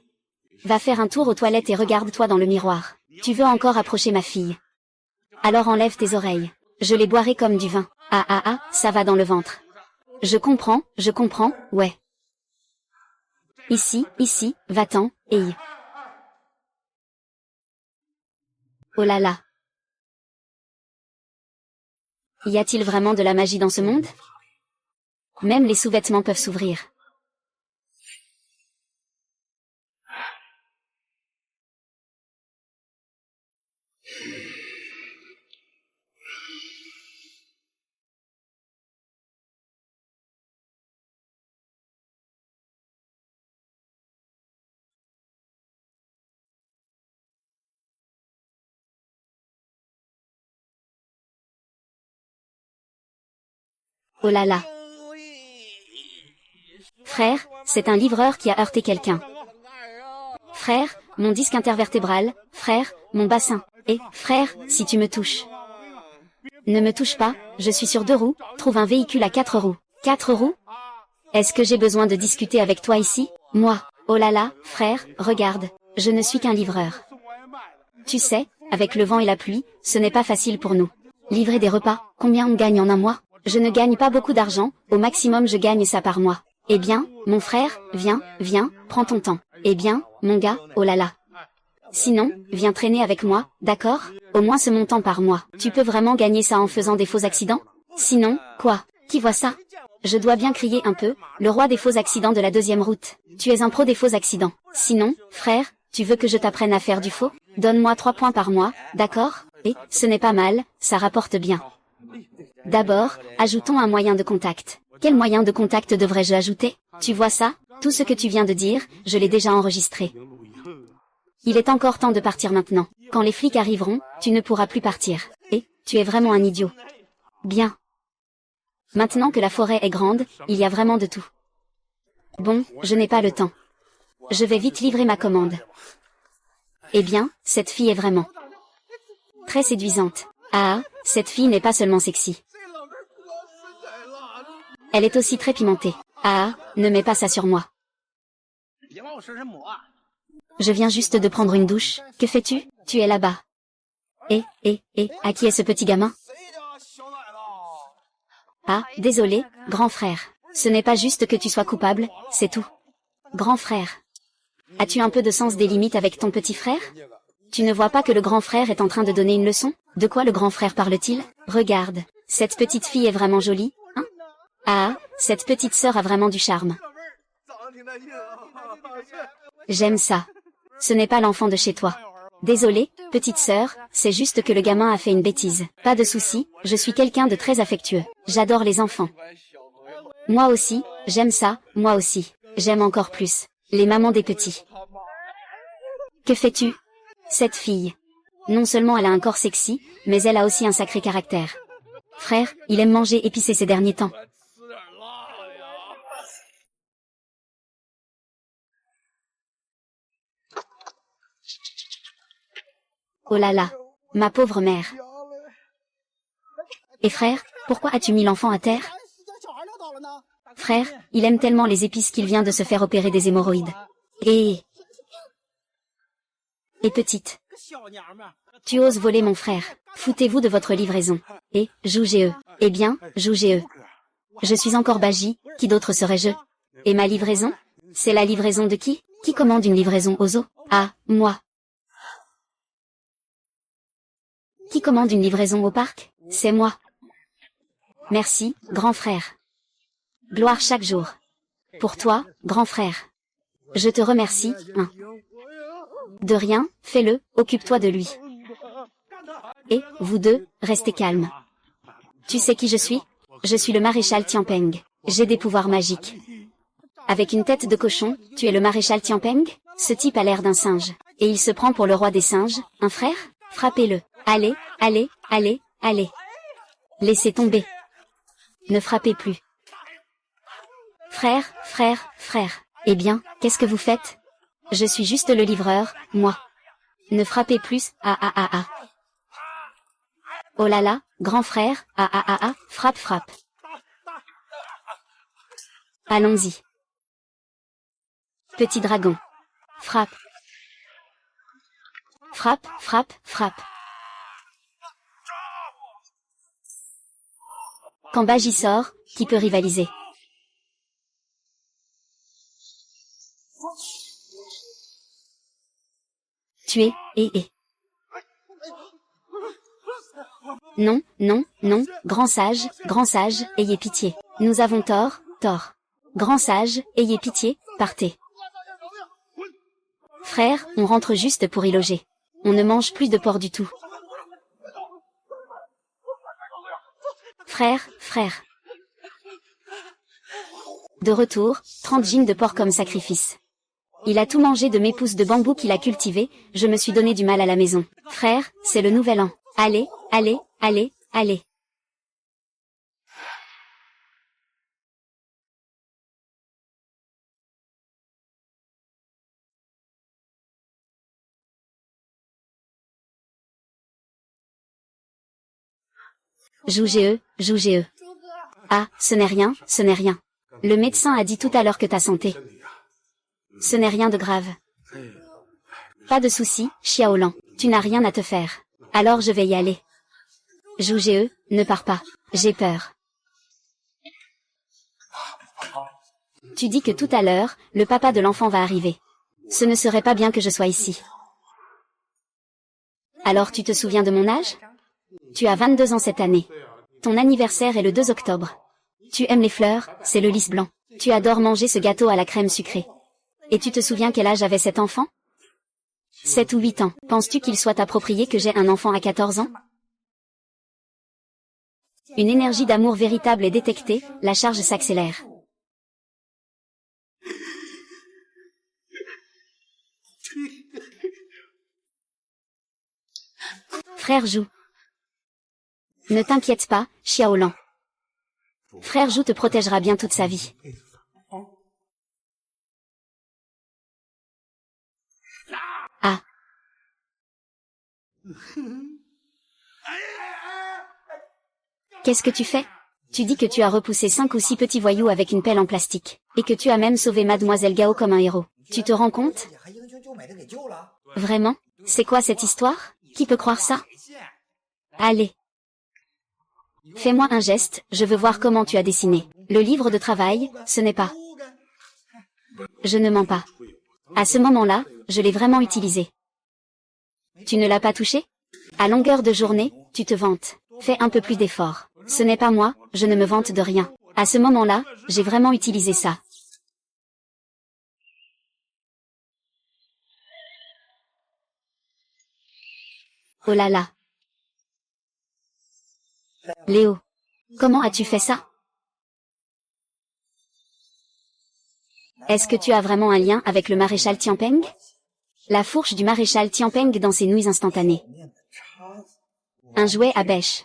Va faire un tour aux toilettes et regarde-toi dans le miroir. Tu veux encore approcher ma fille? Alors enlève tes oreilles. Je les boirai comme du vin. Ah, ça va dans le ventre. Je comprends, ouais. Ici, va-t'en, et oh là là. Y a-t-il vraiment de la magie dans ce monde? Même les sous-vêtements peuvent s'ouvrir. Oh là là. Frère, c'est un livreur qui a heurté quelqu'un. Frère, mon disque intervertébral, frère, mon bassin. Et, frère, si tu me touches. Ne me touche pas, je suis sur 2 roues, trouve un véhicule à 4 roues. 4 roues? Est-ce que j'ai besoin de discuter avec toi ici? Moi, oh là là, frère, regarde, je ne suis qu'un livreur. Tu sais, avec le vent et la pluie, ce n'est pas facile pour nous. Livrer des repas, combien on gagne en un mois? Je ne gagne pas beaucoup d'argent, au maximum je gagne ça par mois. Eh bien, mon frère, viens, prends ton temps. Eh bien, mon gars, oh là là. Sinon, viens traîner avec moi, d'accord? Au moins ce montant par mois. Tu peux vraiment gagner ça en faisant des faux accidents? Sinon, quoi? Qui voit ça? Je dois bien crier un peu, le roi des faux accidents de la 2e route. Tu es un pro des faux accidents. Sinon, frère, tu veux que je t'apprenne à faire du faux? Donne-moi 3 points par mois, d'accord? Et, ce n'est pas mal, ça rapporte bien. D'abord, ajoutons un moyen de contact. Quel moyen de contact devrais-je ajouter? Tu vois ça? Tout ce que tu viens de dire, je l'ai déjà enregistré. Il est encore temps de partir maintenant. Quand les flics arriveront, tu ne pourras plus partir. Et, tu es vraiment un idiot. Bien. Maintenant que la forêt est grande, il y a vraiment de tout. Bon, je n'ai pas le temps. Je vais vite livrer ma commande. Eh bien, cette fille est vraiment très séduisante. Ah, cette fille n'est pas seulement sexy. Elle est aussi très pimentée. Ah, ne mets pas ça sur moi. Je viens juste de prendre une douche. Que fais-tu? Tu es là-bas. À qui est ce petit gamin? Ah, désolé, grand frère. Ce n'est pas juste que tu sois coupable, c'est tout. Grand frère. As-tu un peu de sens des limites avec ton petit frère? Tu ne vois pas que le grand frère est en train de donner une leçon? De quoi le grand frère parle-t-il? Regarde, cette petite fille est vraiment jolie, hein? Ah, cette petite sœur a vraiment du charme. J'aime ça. Ce n'est pas l'enfant de chez toi. Désolé, petite sœur, c'est juste que le gamin a fait une bêtise. Pas de souci, je suis quelqu'un de très affectueux. J'adore les enfants. Moi aussi, j'aime ça, moi aussi. J'aime encore plus les mamans des petits. Que fais-tu? Cette fille. Non seulement elle a un corps sexy, mais elle a aussi un sacré caractère. Frère, il aime manger épicé ces derniers temps. Oh là là, ma pauvre mère. Et frère, pourquoi as-tu mis l'enfant à terre? Frère, il aime tellement les épices qu'il vient de se faire opérer des hémorroïdes. Et petite. Tu oses voler mon frère. Foutez-vous de votre livraison. Et, jougez-eux. Eh bien, jougez-eux. Je suis encore Baji, qui d'autre serais-je? Et ma livraison? C'est la livraison de qui? Qui commande une livraison aux zoo? Ah, moi. Qui commande une livraison au parc? C'est moi. Merci, grand frère. Gloire chaque jour. Pour toi, grand frère. Je te remercie, hein. De rien, fais-le, occupe-toi de lui. Et, vous deux, restez calmes. Tu sais qui je suis? Je suis le maréchal Tianpeng. J'ai des pouvoirs magiques. Avec une tête de cochon, tu es le maréchal Tianpeng? Ce type a l'air d'un singe. Et il se prend pour le roi des singes, un frère? Frappez-le. Allez, allez, allez, allez. Laissez tomber. Ne frappez plus. Frère, frère, frère. Eh bien, qu'est-ce que vous faites? Je suis juste le livreur, moi. Ne frappez plus, ah. Oh là là, grand frère, ah, frappe, frappe. Allons-y. Petit dragon. Frappe. Frappe, frappe, frappe. Quand Baji sort, qui peut rivaliser? Tuer, et. Non, non, non, grand sage, ayez pitié. Nous avons tort, tort. Grand sage, ayez pitié, partez. Frère, on rentre juste pour y loger. On ne mange plus de porc du tout. Frère, frère. De retour, 30 jeans de porc comme sacrifice. Il a tout mangé de mes pousses de bambou qu'il a cultivées, je me suis donné du mal à la maison. Frère, c'est le nouvel an. Allez, allez, allez, allez. Jougez-eux, jougez-eux. Ah, ce n'est rien, ce n'est rien. Le médecin a dit tout à l'heure que ta santé. Ce n'est rien de grave. Pas de souci, Xiaolan, tu n'as rien à te faire. Alors je vais y aller. Jougez-eux, ne pars pas. J'ai peur. Tu dis que tout à l'heure, le papa de l'enfant va arriver. Ce ne serait pas bien que je sois ici. Alors tu te souviens de mon âge? Tu as 22 ans cette année. Ton anniversaire est le 2 octobre. Tu aimes les fleurs, c'est le lys blanc. Tu adores manger ce gâteau à la crème sucrée. Et tu te souviens quel âge avait cet enfant? 7 ou 8 ans. Penses-tu qu'il soit approprié que j'ai un enfant à 14 ans? Une énergie d'amour véritable est détectée, la charge s'accélère. Frère Jou. Ne t'inquiète pas, Xiaolan. Frère Jou te protégera bien toute sa vie. Ah. Qu'est-ce que tu fais? Tu dis que tu as repoussé 5 ou 6 petits voyous avec une pelle en plastique, et que tu as même sauvé Mademoiselle Gao comme un héros. Tu te rends compte? Vraiment? C'est quoi cette histoire? Qui peut croire ça? Allez. Fais-moi un geste, je veux voir comment tu as dessiné. Le livre de travail, ce n'est pas. Je ne mens pas. À ce moment-là, je l'ai vraiment utilisé. Tu ne l'as pas touché? À longueur de journée, tu te vantes. Fais un peu plus d'effort. Ce n'est pas moi, je ne me vante de rien. À ce moment-là, j'ai vraiment utilisé ça. Oh là là. Léo. Comment as-tu fait ça? Est-ce que tu as vraiment un lien avec le maréchal Tianpeng? La fourche du maréchal Tianpeng dans ses nouilles instantanées. Un jouet à bêche.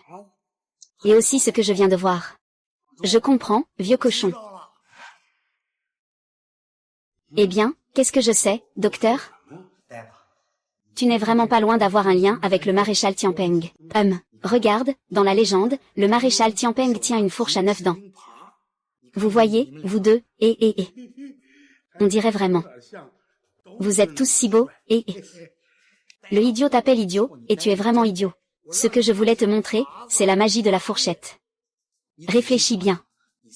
Et aussi ce que je viens de voir. Je comprends, vieux cochon. Eh bien, qu'est-ce que je sais, docteur? Tu n'es vraiment pas loin d'avoir un lien avec le maréchal Tianpeng. Regarde, dans la légende, le maréchal Tianpeng tient une fourche à 9 dents. Vous voyez, vous deux, et. On dirait vraiment. Vous êtes tous si beaux, et. Le idiot t'appelle idiot, et tu es vraiment idiot. Ce que je voulais te montrer, c'est la magie de la fourchette. Réfléchis bien.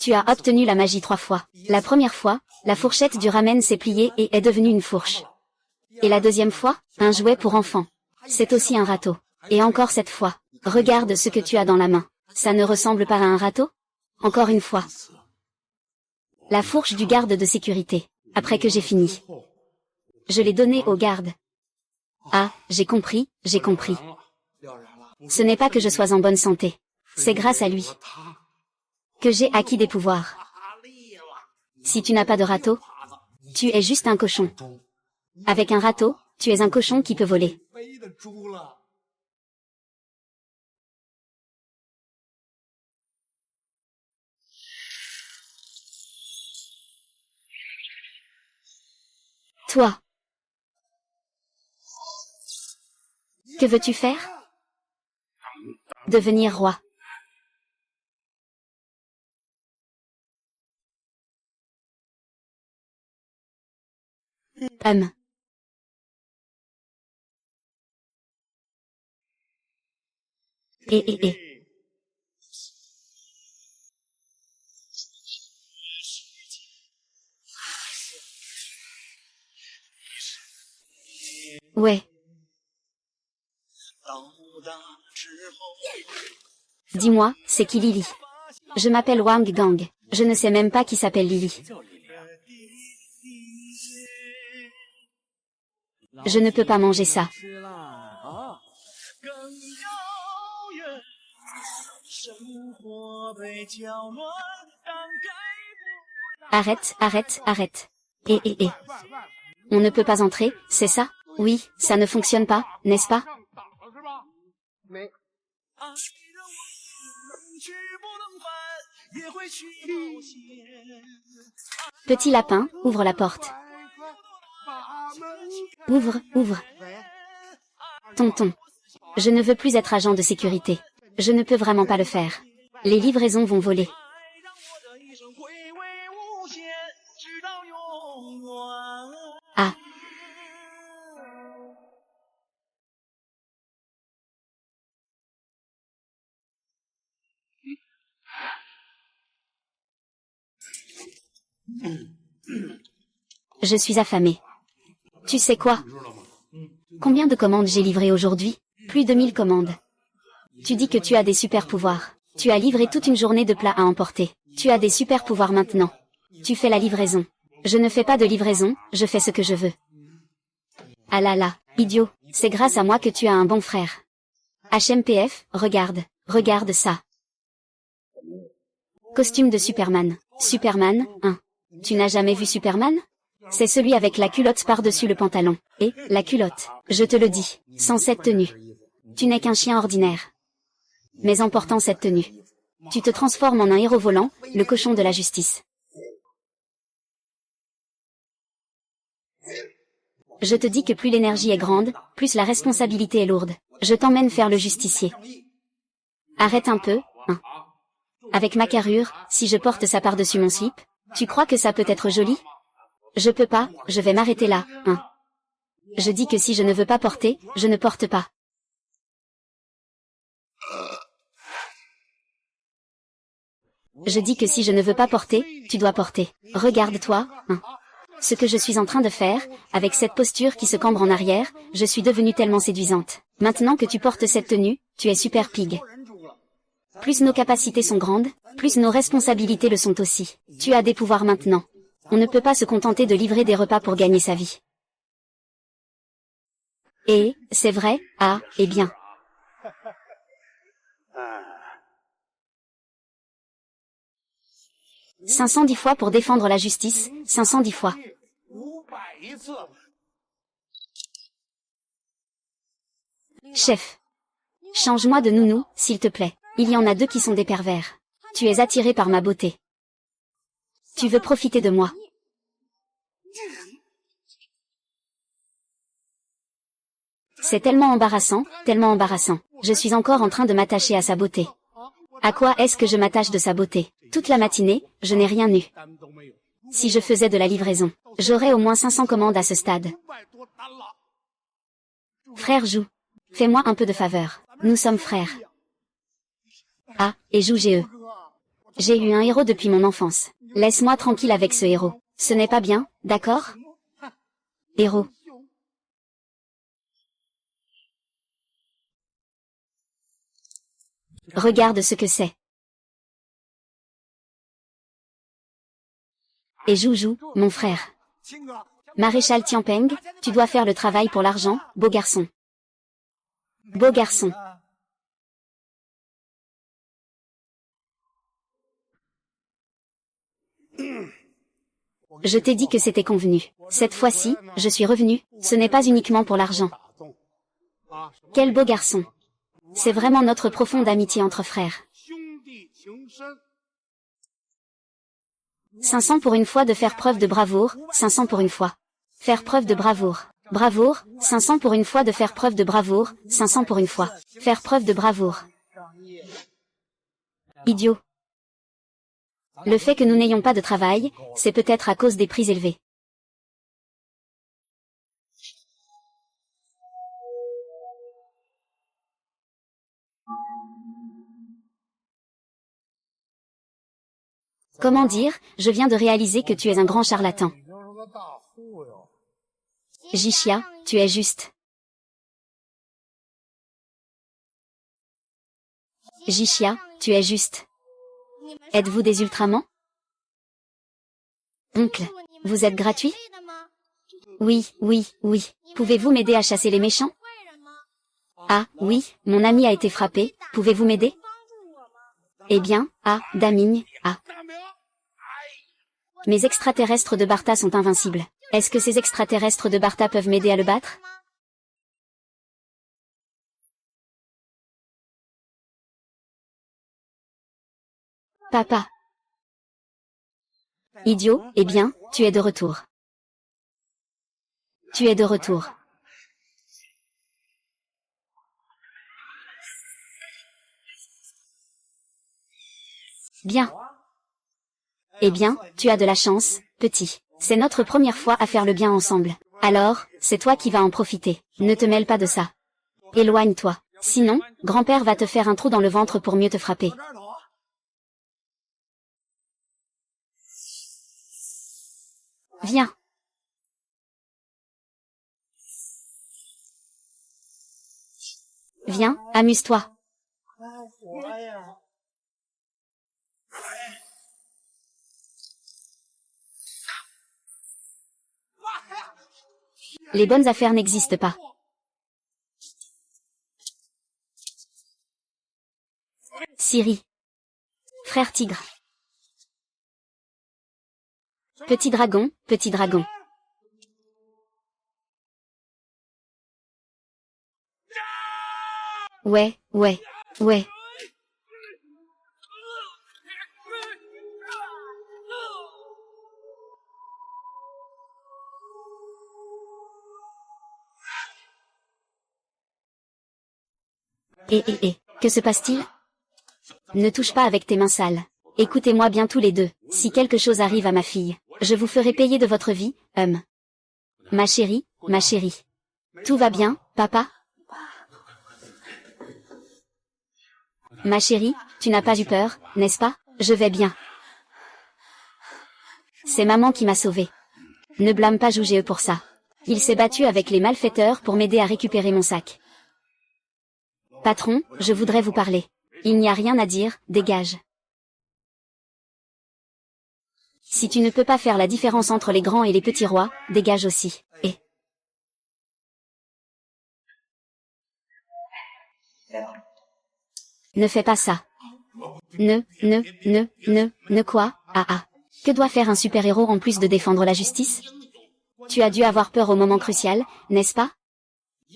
Tu as obtenu la magie 3 fois. La première fois, la fourchette du ramen s'est pliée et est devenue une fourche. Et la deuxième fois, un jouet pour enfants. C'est aussi un râteau. Et encore cette fois, regarde ce que tu as dans la main. Ça ne ressemble pas à un râteau? Encore une fois. La fourche du garde de sécurité. Après que j'ai fini. Je l'ai donnée au garde. Ah, j'ai compris, j'ai compris. Ce n'est pas que je sois en bonne santé. C'est grâce à lui que j'ai acquis des pouvoirs. Si tu n'as pas de râteau, tu es juste un cochon. Avec un râteau, tu es un cochon qui peut voler. Toi. Que veux-tu faire? Devenir roi. Et. Ouais. Dis-moi, c'est qui Lily? Je m'appelle Wang Gang. Je ne sais même pas qui s'appelle Lily. Je ne peux pas manger ça. Arrête, arrête, arrête. Et. On ne peut pas entrer, c'est ça? Oui, ça ne fonctionne pas, n'est-ce pas? Petit lapin, ouvre la porte. Ouvre, ouvre. Tonton. Je ne veux plus être agent de sécurité. Je ne peux vraiment pas le faire. Les livraisons vont voler. Ah. Je suis affamée. Tu sais quoi? Combien de commandes j'ai livrées aujourd'hui? Plus de 1000 commandes. Tu dis que tu as des super pouvoirs. Tu as livré toute une journée de plats à emporter. Tu as des super pouvoirs maintenant. Tu fais la livraison. Je ne fais pas de livraison, je fais ce que je veux. Ah là là, idiot, c'est grâce à moi que tu as un bon frère. HMPF, regarde, regarde ça. Costume de Superman. Superman, hein. Tu n'as jamais vu Superman? C'est celui avec la culotte par-dessus le pantalon. Et, la culotte, je te le dis, sans cette tenue. Tu n'es qu'un chien ordinaire. Mais en portant cette tenue, tu te transformes en un héros volant, le cochon de la justice. Je te dis que plus l'énergie est grande, plus la responsabilité est lourde. Je t'emmène faire le justicier. Arrête un peu, hein. Avec ma carrure, si je porte ça par-dessus mon slip, tu crois que ça peut être joli? Je peux pas, je vais m'arrêter là, hein. Je dis que si je ne veux pas porter, je ne porte pas. Je dis que si je ne veux pas porter, tu dois porter. Regarde-toi, hein. Ce que je suis en train de faire, avec cette posture qui se cambre en arrière, je suis devenue tellement séduisante. Maintenant que tu portes cette tenue, tu es super pig. Plus nos capacités sont grandes, plus nos responsabilités le sont aussi. Tu as des pouvoirs maintenant. On ne peut pas se contenter de livrer des repas pour gagner sa vie. Et, c'est vrai, ah, eh bien. 510 fois pour défendre la justice, 510 fois. Chef. Change-moi de nounou, s'il te plaît. Il y en a deux qui sont des pervers. Tu es attiré par ma beauté. Tu veux profiter de moi. C'est tellement embarrassant, tellement embarrassant. Je suis encore en train de m'attacher à sa beauté. À quoi est-ce que je m'attache de sa beauté? Toute la matinée, je n'ai rien eu. Si je faisais de la livraison, j'aurais au moins 500 commandes à ce stade. Frère joue. Fais-moi un peu de faveur. Nous sommes frères. Ah, et joue GE. J'ai eu un héros depuis mon enfance. Laisse-moi tranquille avec ce héros. Ce n'est pas bien, d'accord? Héros. Regarde ce que c'est. Et joue, mon frère. Maréchal Tianpeng, tu dois faire le travail pour l'argent, beau garçon. Beau garçon. Je t'ai dit que c'était convenu. Cette fois-ci, je suis revenu, ce n'est pas uniquement pour l'argent. Quel beau garçon. C'est vraiment notre profonde amitié entre frères. 500 pour une fois de faire preuve de bravoure, 500 pour une fois. Faire preuve de bravoure. Bravoure, 500 pour une fois de faire preuve de bravoure, 500 pour une fois. Faire preuve de bravoure. Idiot. Le fait que nous n'ayons pas de travail, c'est peut-être à cause des prix élevés. Comment dire, je viens de réaliser que tu es un grand charlatan. Jixia, tu es juste. Jixia, tu es juste. Êtes-vous des ultramans? Oncle, vous êtes gratuit? Oui. Pouvez-vous m'aider à chasser les méchants? Ah, oui, mon ami a été frappé, pouvez-vous m'aider? Eh bien, Damigne, Mes extraterrestres de Bartha sont invincibles. Est-ce que ces extraterrestres de Bartha peuvent m'aider à le battre? Papa. Idiot, eh bien, tu es de retour. Tu es de retour. Bien. Eh bien, tu as de la chance, petit. C'est notre première fois à faire le bien ensemble. Alors, c'est toi qui vas en profiter. Ne te mêle pas de ça. Éloigne-toi. Sinon, grand-père va te faire un trou dans le ventre pour mieux te frapper. Viens. Viens, amuse-toi. Les bonnes affaires n'existent pas. Siri. Frère tigre. Petit dragon, petit dragon. Ouais. Que se passe-t-il? Ne touche pas avec tes mains sales. Écoutez-moi bien tous les deux, si quelque chose arrive à ma fille, je vous ferai payer de votre vie, Ma chérie. Tout va bien, papa? Ma chérie, tu n'as pas eu peur, n'est-ce pas? Je vais bien. C'est maman qui m'a sauvé. Ne blâme pas Jouge pour ça. Il s'est battu avec les malfaiteurs pour m'aider à récupérer mon sac. Patron, je voudrais vous parler. Il n'y a rien à dire, dégage. Si tu ne peux pas faire la différence entre les grands et les petits rois, dégage aussi. Et ne fais pas ça. Ne quoi? Ah ah. Que doit faire un super-héros en plus de défendre la justice? Tu as dû avoir peur au moment crucial, n'est-ce pas?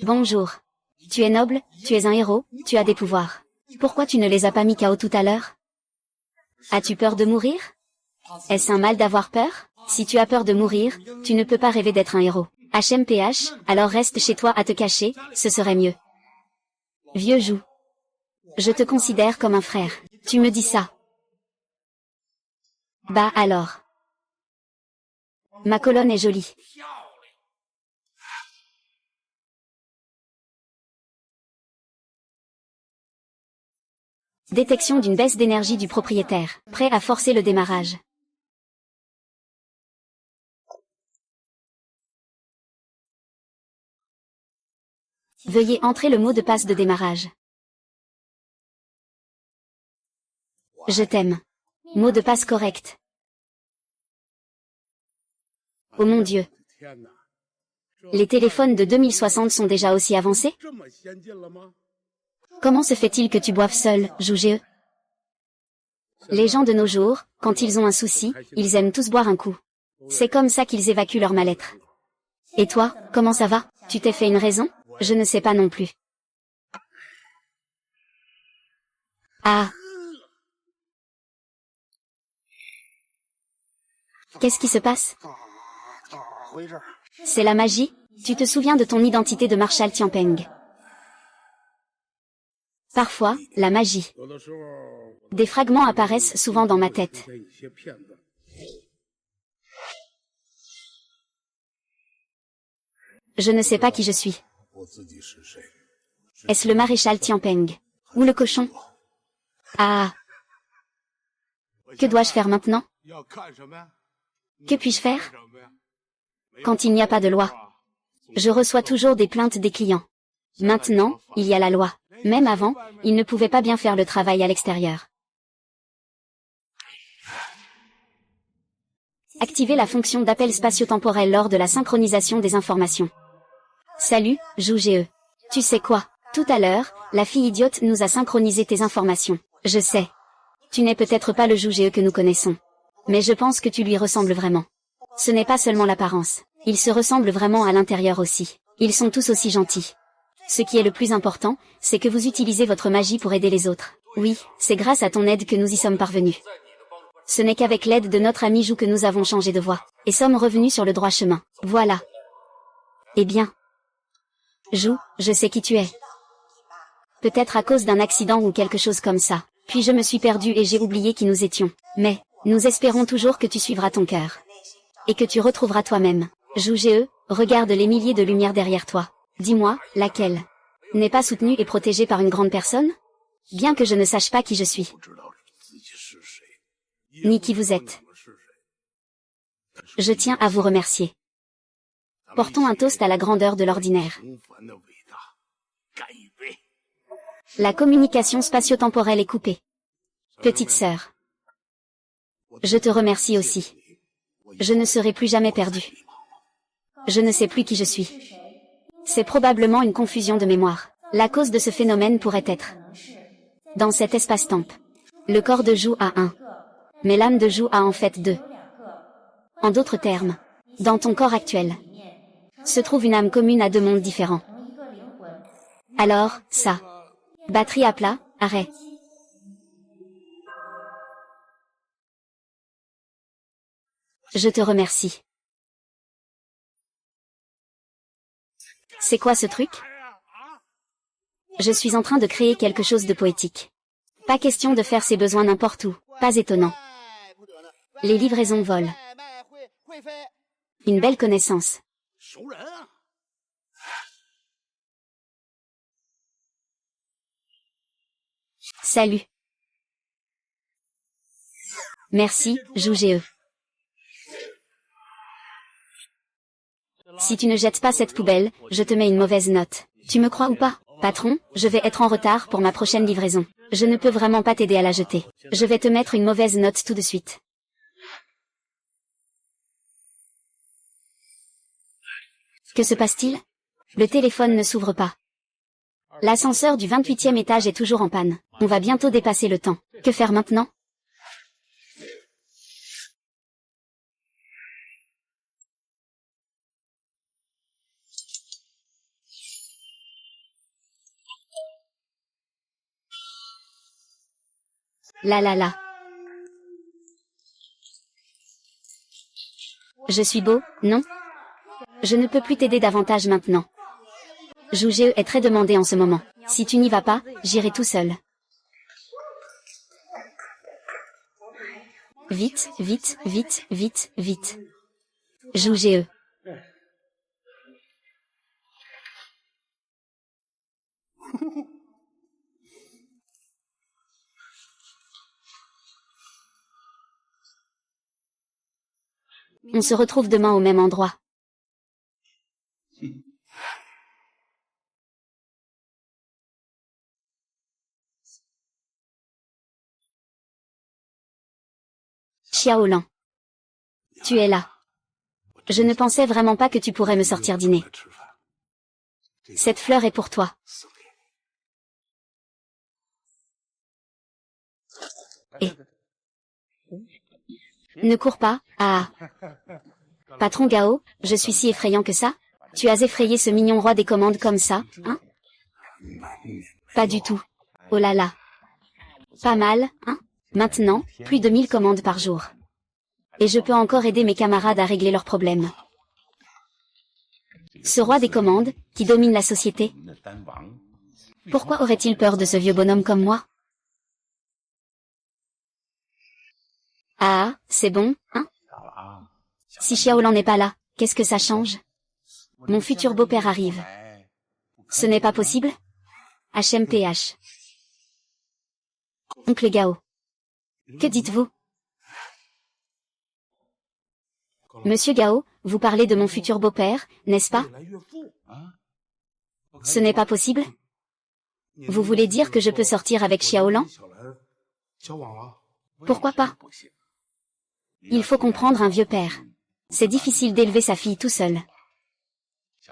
Bonjour. Tu es noble, tu es un héros, tu as des pouvoirs. Pourquoi tu ne les as pas mis KO tout à l'heure? As-tu peur de mourir? Est-ce un mal d'avoir peur? Si tu as peur de mourir, tu ne peux pas rêver d'être un héros. HMPH, alors reste chez toi à te cacher, ce serait mieux. Vieux Jou. Je te considère comme un frère. Tu me dis ça. Bah alors. Ma colonne est jolie. Détection d'une baisse d'énergie du propriétaire. Prêt à forcer le démarrage. Veuillez entrer le mot de passe de démarrage. Je t'aime. Mot de passe correct. Oh mon Dieu. Les téléphones de 2060 sont déjà aussi avancés? Comment se fait-il que tu boives seul, Jouge? Les gens de nos jours, quand ils ont un souci, ils aiment tous boire un coup. C'est comme ça qu'ils évacuent leur mal-être. Et toi, comment ça va? Tu t'es fait une raison? Je ne sais pas non plus. Ah. Qu'est-ce qui se passe? C'est la magie? Tu te souviens de ton identité de Marshall Tianpeng? Parfois, la magie. Des fragments apparaissent souvent dans ma tête. Je ne sais pas qui je suis. Est-ce le maréchal Tianpeng? Ou le cochon? Ah. Que dois-je faire maintenant? Que puis-je faire? Quand il n'y a pas de loi. Je reçois toujours des plaintes des clients. Maintenant, il y a la loi. Même avant, ils ne pouvaient pas bien faire le travail à l'extérieur. Activez la fonction d'appel spatio-temporel lors de la synchronisation des informations. Salut, Jouge. Tu sais quoi? Tout à l'heure, la fille idiote nous a synchronisé tes informations. Je sais. Tu n'es peut-être pas le Jouge que nous connaissons. Mais je pense que tu lui ressembles vraiment. Ce n'est pas seulement l'apparence. Ils se ressemblent vraiment à l'intérieur aussi. Ils sont tous aussi gentils. Ce qui est le plus important, c'est que vous utilisez votre magie pour aider les autres. Oui, c'est grâce à ton aide que nous y sommes parvenus. Ce n'est qu'avec l'aide de notre ami Jou que nous avons changé de voie, et sommes revenus sur le droit chemin. Voilà. Eh bien. Jou, je sais qui tu es. Peut-être à cause d'un accident ou quelque chose comme ça. Puis je me suis perdu et j'ai oublié qui nous étions. Mais, nous espérons toujours que tu suivras ton cœur. Et que tu retrouveras toi-même. Jouge, regarde les milliers de lumières derrière toi. Dis-moi, laquelle n'est pas soutenue et protégée par une grande personne? Bien que je ne sache pas qui je suis. Ni qui vous êtes. Je tiens à vous remercier. Portons un toast à la grandeur de l'ordinaire. La communication spatio-temporelle est coupée. Petite sœur. Je te remercie aussi. Je ne serai plus jamais perdu. Je ne sais plus qui je suis. C'est probablement une confusion de mémoire. La cause de ce phénomène pourrait être dans cet espace-temps. Le corps de Jou a un. Mais l'âme de Jou a en fait deux. En d'autres termes, dans ton corps actuel, se trouve une âme commune à deux mondes différents. Alors, ça. Batterie à plat, arrêt. Je te remercie. C'est quoi ce truc? Je suis en train de créer quelque chose de poétique. Pas question de faire ses besoins n'importe où, pas étonnant. Les livraisons volent. Une belle connaissance. Salut. Merci, Zhu Ge. Si tu ne jettes pas cette poubelle, je te mets une mauvaise note. Tu me crois ou pas? Patron, je vais être en retard pour ma prochaine livraison. Je ne peux vraiment pas t'aider à la jeter. Je vais te mettre une mauvaise note tout de suite. Que se passe-t-il? Le téléphone ne s'ouvre pas. L'ascenseur du 28e étage est toujours en panne. On va bientôt dépasser le temps. Que faire maintenant? Là. Je suis beau, non? Je ne peux plus t'aider davantage maintenant. Zhu Ge est très demandé en ce moment. Si tu n'y vas pas, j'irai tout seul. Vite. Zhu Ge. On se retrouve demain au même endroit. Xiaolan. Tu es là. Je ne pensais vraiment pas que tu pourrais me sortir dîner. Cette fleur est pour toi. Et... Ne cours pas, ah. Patron Gao, je suis si effrayant que ça? Tu as effrayé ce mignon roi des commandes comme ça, hein? Pas du tout. Oh là là. Pas mal, hein? Maintenant, plus de 1000 commandes par jour. Et je peux encore aider mes camarades à régler leurs problèmes. Ce roi des commandes, qui domine la société. Pourquoi aurait-il peur de ce vieux bonhomme comme moi? Ah, c'est bon, hein? Si Xiaolan n'est pas là, qu'est-ce que ça change? Mon futur beau-père arrive. Ce n'est pas possible? HMPH. Oncle Gao. Que dites-vous? Monsieur Gao, vous parlez de mon futur beau-père, n'est-ce pas? Ce n'est pas possible? Vous voulez dire que je peux sortir avec Xiaolan? Pourquoi pas? Il faut comprendre un vieux père. C'est difficile d'élever sa fille tout seul.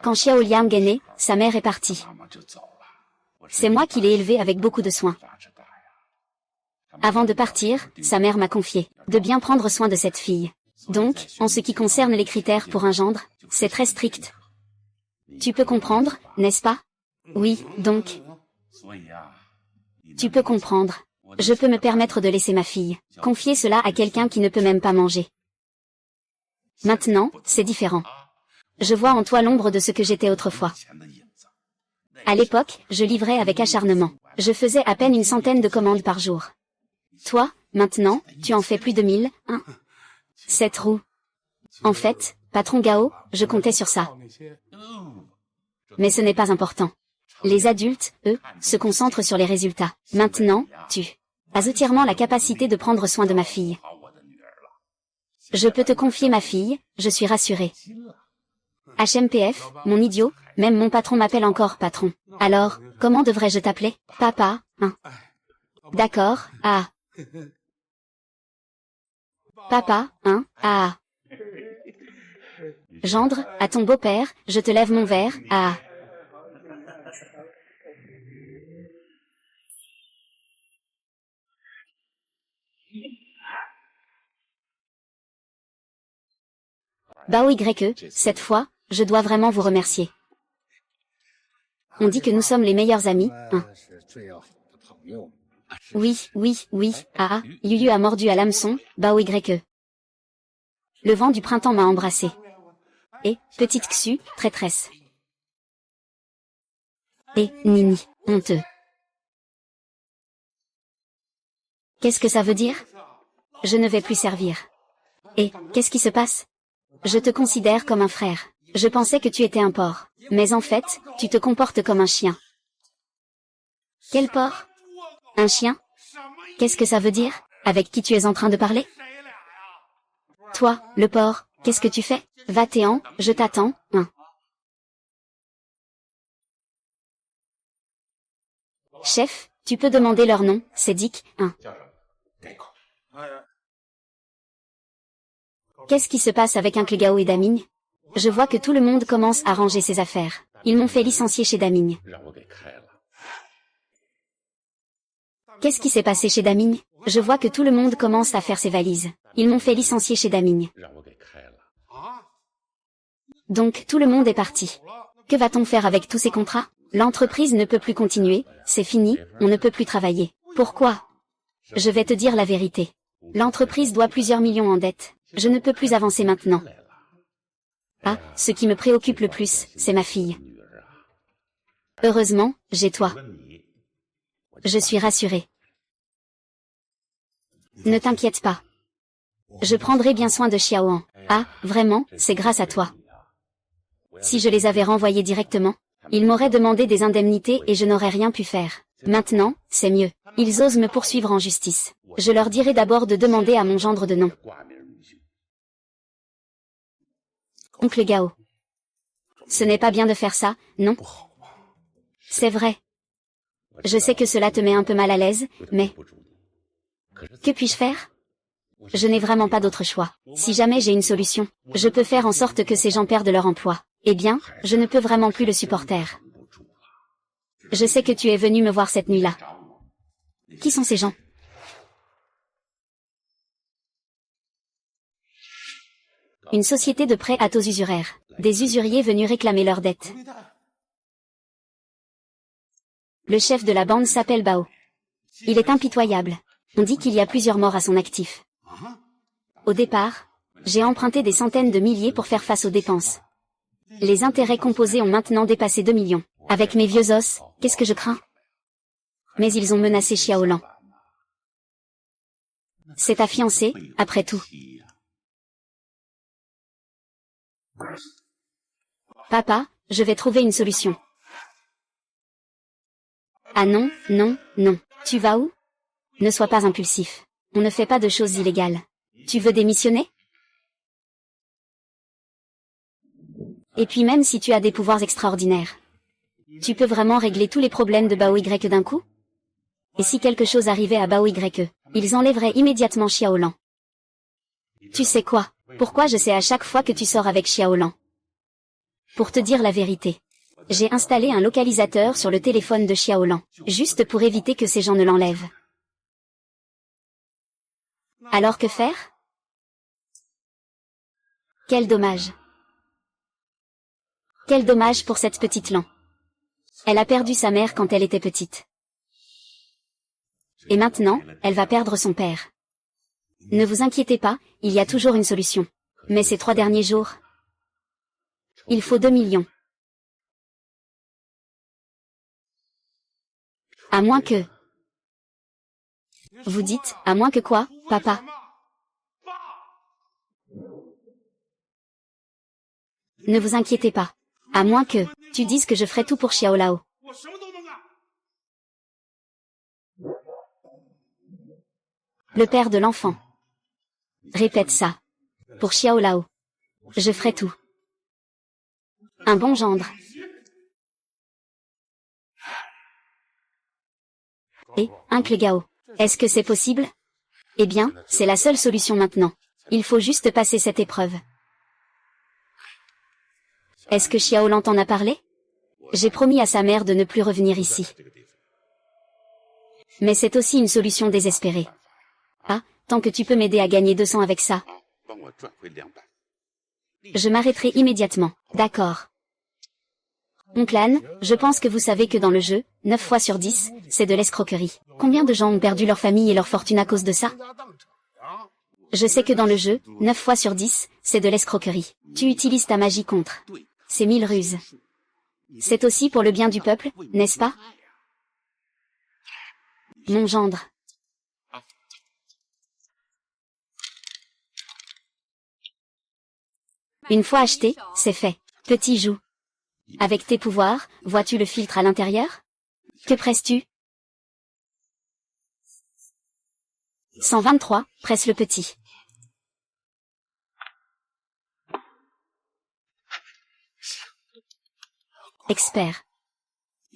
Quand Xiao Liang est né, sa mère est partie. C'est moi qui l'ai élevé avec beaucoup de soin. Avant de partir, sa mère m'a confié de bien prendre soin de cette fille. Donc, en ce qui concerne les critères pour un gendre, c'est très strict. Tu peux comprendre, n'est-ce pas? Oui, donc. Tu peux comprendre. Je peux me permettre de laisser ma fille confier cela à quelqu'un qui ne peut même pas manger. Maintenant, c'est différent. Je vois en toi l'ombre de ce que j'étais autrefois. À l'époque, je livrais avec acharnement. Je faisais à peine une centaine de commandes par jour. Toi, maintenant, tu en fais plus de 1000, hein? Cette roue. En fait, patron Gao, je comptais sur ça. Mais ce n'est pas important. Les adultes, eux, se concentrent sur les résultats. Maintenant, tu as entièrement la capacité de prendre soin de ma fille. Je peux te confier ma fille, je suis rassuré. HMPF, mon idiot, même mon patron m'appelle encore patron. Alors, comment devrais-je t'appeler? Papa, hein? D'accord, ah. Papa, hein, ah. Gendre, à ton beau-père, je te lève mon verre, ah. Bao YE, cette fois, je dois vraiment vous remercier. On dit que nous sommes les meilleurs amis, hein. Oui, ah, Yuyu a mordu à l'hameçon, Bao YE. Le vent du printemps m'a embrassé. Et, petite Xu, traîtresse. Et, Nini, honteux. Qu'est-ce que ça veut dire? Je ne vais plus servir. Et, qu'est-ce qui se passe? Je te considère comme un frère. Je pensais que tu étais un porc. Mais en fait, tu te comportes comme un chien. Quel porc? Un chien? Qu'est-ce que ça veut dire? Avec qui tu es en train de parler? Toi, le porc, qu'est-ce que tu fais? Va-t'en, je t'attends, hein. Chef, tu peux demander leur nom, c'est Dick, hein. Qu'est-ce qui se passe avec Uncle Gao et Daming? Je vois que tout le monde commence à ranger ses affaires. Ils m'ont fait licencier chez Daming. Qu'est-ce qui s'est passé chez Daming? Je vois que tout le monde commence à faire ses valises. Ils m'ont fait licencier chez Daming. Donc tout le monde est parti. Que va-t-on faire avec tous ces contrats? L'entreprise ne peut plus continuer, c'est fini, on ne peut plus travailler. Pourquoi? Je vais te dire la vérité. L'entreprise doit plusieurs millions en dette. Je ne peux plus avancer maintenant. Ah, ce qui me préoccupe le plus, c'est ma fille. Heureusement, j'ai toi. Je suis rassurée. Ne t'inquiète pas. Je prendrai bien soin de Xiaoan. Ah, vraiment, c'est grâce à toi. Si je les avais renvoyés directement, ils m'auraient demandé des indemnités et je n'aurais rien pu faire. Maintenant, c'est mieux. Ils osent me poursuivre en justice. Je leur dirai d'abord de demander à mon gendre de nom. Oncle Gao. Ce n'est pas bien de faire ça, non? C'est vrai. Je sais que cela te met un peu mal à l'aise, mais... Que puis-je faire? Je n'ai vraiment pas d'autre choix. Si jamais j'ai une solution, je peux faire en sorte que ces gens perdent leur emploi. Eh bien, je ne peux vraiment plus le supporter. Je sais que tu es venu me voir cette nuit-là. Qui sont ces gens? Une société de prêt à taux usuraires. Des usuriers venus réclamer leurs dettes. Le chef de la bande s'appelle Bao. Il est impitoyable. On dit qu'il y a plusieurs morts à son actif. Au départ, j'ai emprunté des centaines de milliers pour faire face aux dépenses. Les intérêts composés ont maintenant dépassé 2 millions. Avec mes vieux os, qu'est-ce que je crains? Mais ils ont menacé Xiaolan. C'est ta fiancée, après tout. Papa, je vais trouver une solution. Ah non, non, non. Tu vas où? Ne sois pas impulsif. On ne fait pas de choses illégales. Tu veux démissionner? Et puis même si tu as des pouvoirs extraordinaires, tu peux vraiment régler tous les problèmes de Bao Y d'un coup? Et si quelque chose arrivait à Bao Y, ils enlèveraient immédiatement Xiaolan. Tu sais quoi? Pourquoi je sais à chaque fois que tu sors avec Xiaolan? Pour te dire la vérité. J'ai installé un localisateur sur le téléphone de Xiaolan, juste pour éviter que ces gens ne l'enlèvent. Alors que faire? Quel dommage. Quel dommage pour cette petite Lan. Elle a perdu sa mère quand elle était petite. Et maintenant, elle va perdre son père. Ne vous inquiétez pas, il y a toujours une solution. Mais ces 3 derniers jours, il faut 2 millions. À moins que... Vous dites, à moins que quoi, papa? Ne vous inquiétez pas. À moins que, tu dises que je ferai tout pour Xiaolao. Le père de l'enfant. Répète ça. Pour Xiaolao. Je ferai tout. Un bon gendre. Et, Uncle Gao. Est-ce que c'est possible? Eh bien, c'est la seule solution maintenant. Il faut juste passer cette épreuve. Est-ce que Xiaolan t'en a parlé? J'ai promis à sa mère de ne plus revenir ici. Mais c'est aussi une solution désespérée. Ah, tant que tu peux m'aider à gagner 200 avec ça. Je m'arrêterai immédiatement, d'accord. Oncle Anne, je pense que vous savez que dans le jeu, 9 fois sur 10, c'est de l'escroquerie. Combien de gens ont perdu leur famille et leur fortune à cause de ça? Je sais que dans le jeu, 9 fois sur 10, c'est de l'escroquerie. Tu utilises ta magie contre. C'est 1000 ruses. C'est aussi pour le bien du peuple, n'est-ce pas? Mon gendre. Une fois acheté, c'est fait. Petit joue. Avec tes pouvoirs, vois-tu le filtre à l'intérieur? Que presses-tu? 123, presse le petit. Expert.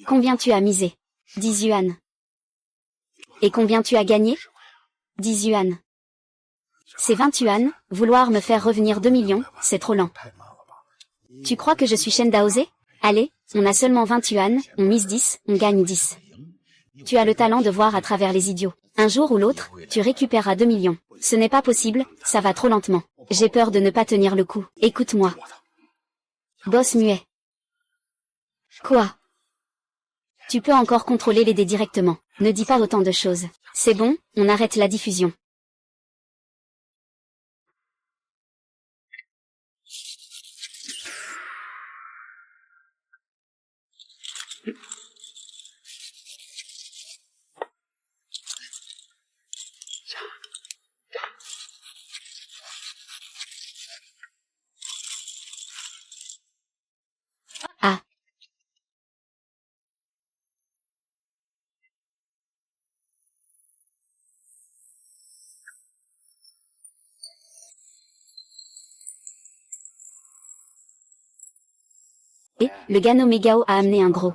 Combien tu as misé? 10 yuan. Et combien tu as gagné? 10 yuan. C'est 20 yuan, vouloir me faire revenir 2 millions, c'est trop lent. Tu crois que je suis Chen Daozé? Allez, on a seulement 20 yuan, on mise 10, on gagne 10. Tu as le talent de voir à travers les idiots. Un jour ou l'autre, tu récupéreras 2 millions. Ce n'est pas possible, ça va trop lentement. J'ai peur de ne pas tenir le coup. Écoute-moi. Boss muet. Quoi? Tu peux encore contrôler les dés directement. Ne dis pas autant de choses. C'est bon, on arrête la diffusion. Ah. Et, le gars nommé Gao a amené un gros.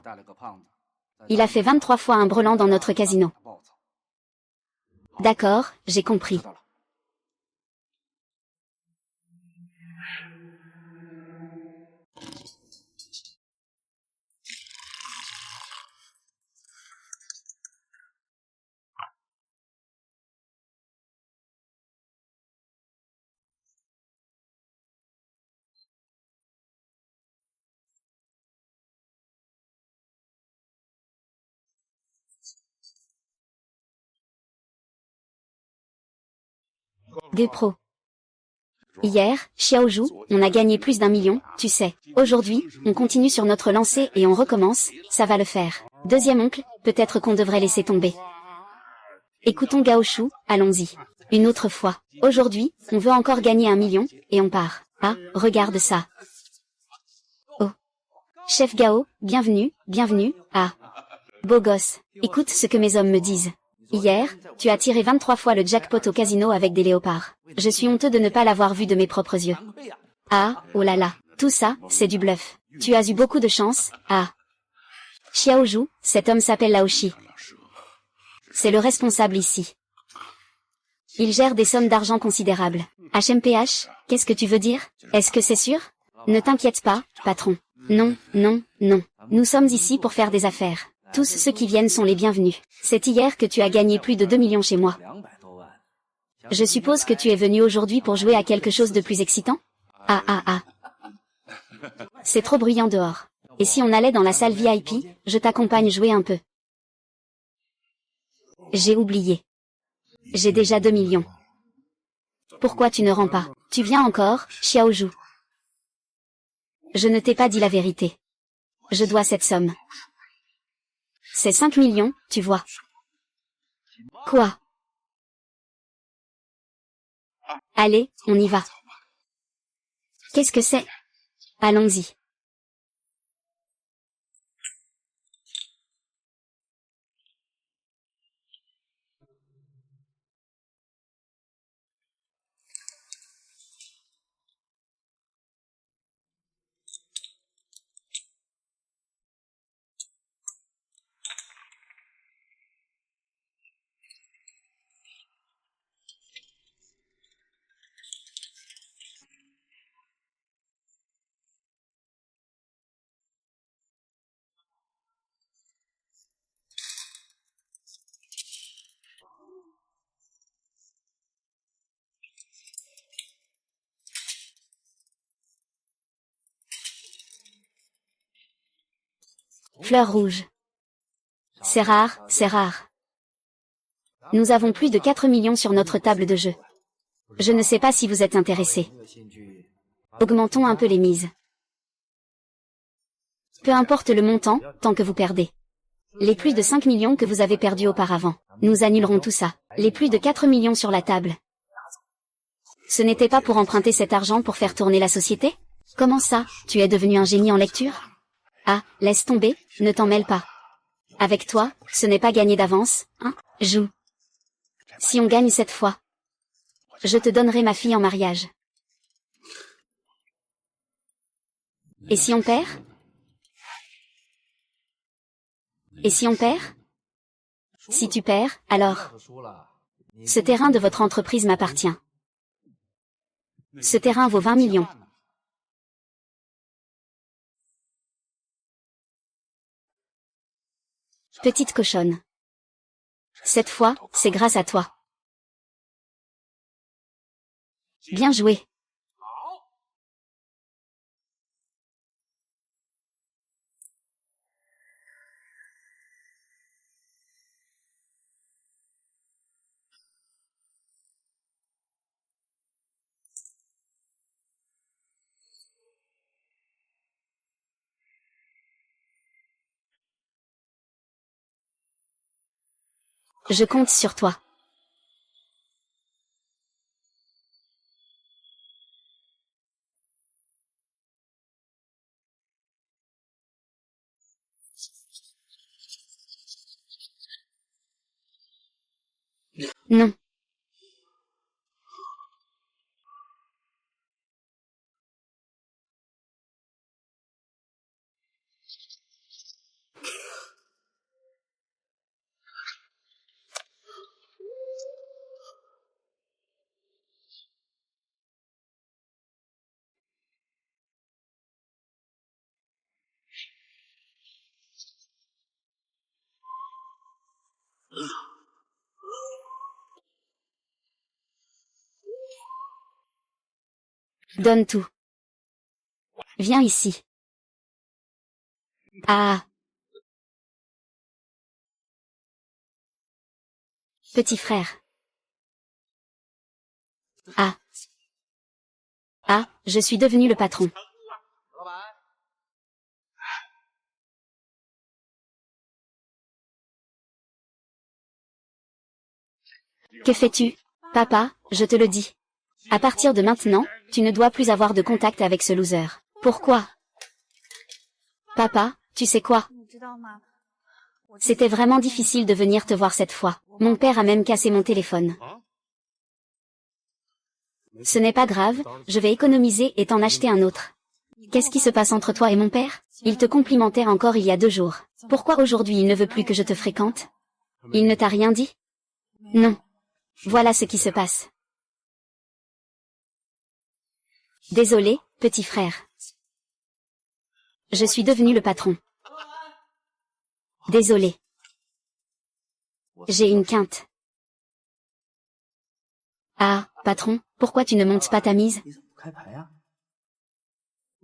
Il a fait 23 fois un brelan dans notre casino. D'accord, j'ai compris. Des pros. Hier, Xiaozhou, on a gagné plus d'1 million, tu sais. Aujourd'hui, on continue sur notre lancée et on recommence, ça va le faire. Deuxième oncle, peut-être qu'on devrait laisser tomber. Écoutons Gao Shu, allons-y. Une autre fois. Aujourd'hui, on veut encore gagner 1 million, et on part. Ah, regarde ça. Oh. Chef Gao, bienvenue, bienvenue, ah. Beau gosse, écoute ce que mes hommes me disent. Hier, tu as tiré 23 fois le jackpot au casino avec des léopards. Je suis honteux de ne pas l'avoir vu de mes propres yeux. Ah, oh là là, tout ça, c'est du bluff. Tu as eu beaucoup de chance, ah. Xiaozhou, cet homme s'appelle Laoshi. C'est le responsable ici. Il gère des sommes d'argent considérables. HMPH, qu'est-ce que tu veux dire? Est-ce que c'est sûr? Ne t'inquiète pas, patron. Non, non, non. Nous sommes ici pour faire des affaires. Tous ceux qui viennent sont les bienvenus. C'est hier que tu as gagné plus de 2 millions chez moi. Je suppose que tu es venu aujourd'hui pour jouer à quelque chose de plus excitant? Ah ah ah. C'est trop bruyant dehors. Et si on allait dans la salle VIP, je t'accompagne jouer un peu. J'ai oublié. J'ai déjà 2 millions. Pourquoi tu ne rends pas? Tu viens encore, Xiaozhou? Je ne t'ai pas dit la vérité. Je dois cette somme. C'est 5 millions, tu vois. Quoi? Allez, on y va. Qu'est-ce que c'est? Allons-y. Fleur rouge. C'est rare, c'est rare. Nous avons plus de 4 millions sur notre table de jeu. Je ne sais pas si vous êtes intéressé. Augmentons un peu les mises. Peu importe le montant, tant que vous perdez. Les plus de 5 millions que vous avez perdus auparavant, nous annulerons tout ça. Les plus de 4 millions sur la table. Ce n'était pas pour emprunter cet argent pour faire tourner la société? Comment ça, tu es devenu un génie en lecture? Ah, laisse tomber, ne t'en mêle pas. Avec toi, ce n'est pas gagné d'avance, hein? Joue. Si on gagne cette fois, je te donnerai ma fille en mariage. Et si on perd? Et si on perd? Si tu perds, alors... Ce terrain de votre entreprise m'appartient. Ce terrain vaut 20 millions. Petite cochonne. Cette fois, c'est grâce à toi. Bien joué. Je compte sur toi. Non. Donne tout. Viens ici. Ah. Petit frère. Ah. Ah, je suis devenu le patron. Que fais-tu? Papa, je te le dis. À partir de maintenant, tu ne dois plus avoir de contact avec ce loser. Pourquoi? Papa, tu sais quoi? C'était vraiment difficile de venir te voir cette fois. Mon père a même cassé mon téléphone. Ce n'est pas grave, je vais économiser et t'en acheter un autre. Qu'est-ce qui se passe entre toi et mon père? Il te complimentait encore il y a 2 jours. Pourquoi aujourd'hui il ne veut plus que je te fréquente? Il ne t'a rien dit? Non. Voilà ce qui se passe. Désolé, petit frère. Je suis devenu le patron. Désolé. J'ai une quinte. Ah, patron, pourquoi tu ne montes pas ta mise?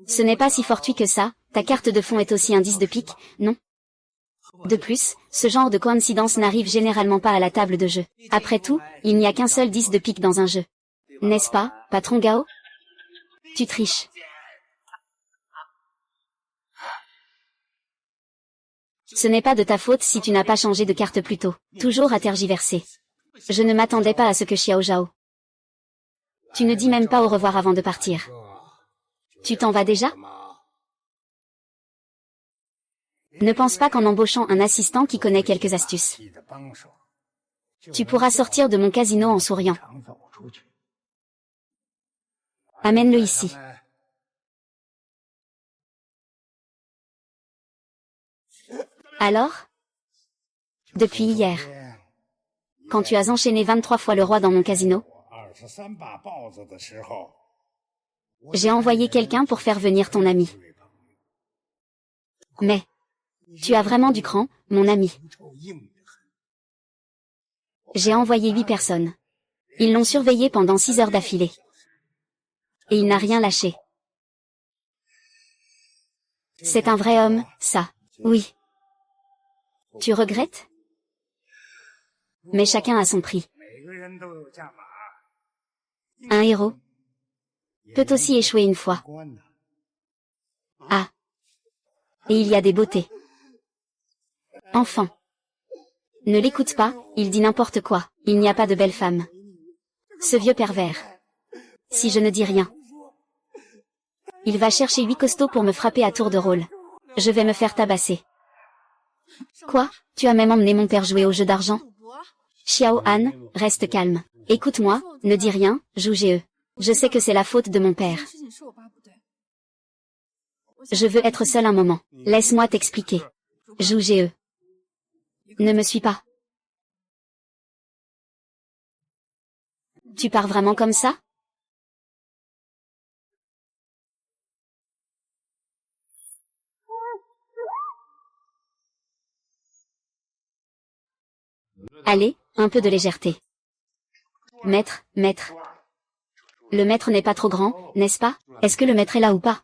Ce n'est pas si fortuit que ça, ta carte de fond est aussi un 10 de pique, non? De plus, ce genre de coïncidence n'arrive généralement pas à la table de jeu. Après tout, il n'y a qu'un seul 10 de pique dans un jeu. N'est-ce pas, patron Gao? Tu triches. Ce n'est pas de ta faute si tu n'as pas changé de carte plus tôt. Toujours à tergiverser. Je ne m'attendais pas à ce que Xiao Zhao. Tu ne dis même pas au revoir avant de partir. Tu t'en vas déjà? Ne pense pas qu'en embauchant un assistant qui connaît quelques astuces, tu pourras sortir de mon casino en souriant. Amène-le ici. Alors? Depuis hier. Quand tu as enchaîné 23 fois le roi dans mon casino, j'ai envoyé quelqu'un pour faire venir ton ami. Mais, tu as vraiment du cran, mon ami. J'ai envoyé 8 personnes. Ils l'ont surveillé pendant 6 heures d'affilée. Et il n'a rien lâché. C'est un vrai homme, ça. Oui. Tu regrettes? Mais chacun a son prix. Un héros peut aussi échouer une fois. Ah. Et il y a des beautés. Enfant. Ne l'écoute pas, il dit n'importe quoi. Il n'y a pas de belle femme. Ce vieux pervers. Si je ne dis rien. Il va chercher 8 costauds pour me frapper à tour de rôle. Je vais me faire tabasser. Quoi? Tu as même emmené mon père jouer au jeu d'argent? Xiao Han, reste calme. Écoute-moi, ne dis rien, joue GE. Je sais que c'est la faute de mon père. Je veux être seul un moment. Laisse-moi t'expliquer. Joue GE. Ne me suis pas. Tu pars vraiment comme ça? Allez, un peu de légèreté. Maître, maître. Le maître n'est pas trop grand, n'est-ce pas? Est-ce que le maître est là ou pas?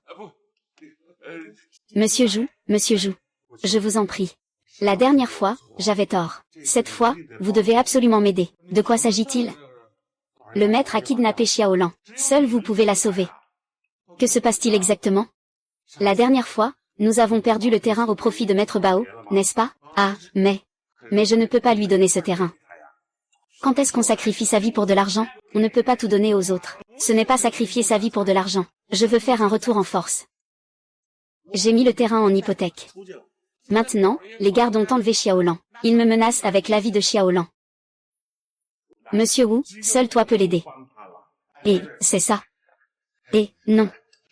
Monsieur Joue, je vous en prie. La dernière fois, j'avais tort. Cette fois, vous devez absolument m'aider. De quoi s'agit-il? Le maître a kidnappé Xiaolan. Seul vous pouvez la sauver. Que se passe-t-il exactement? La dernière fois, nous avons perdu le terrain au profit de Maître Bao, n'est-ce pas? Ah, mais je ne peux pas lui donner ce terrain. Quand est-ce qu'on sacrifie sa vie pour de l'argent? On ne peut pas tout donner aux autres. Ce n'est pas sacrifier sa vie pour de l'argent. Je veux faire un retour en force. J'ai mis le terrain en hypothèque. Maintenant, les gardes ont enlevé Xiaolan. Ils me menacent avec la vie de Xiaolan. Monsieur Wu, seul toi peux l'aider. Et, c'est ça. Et, non.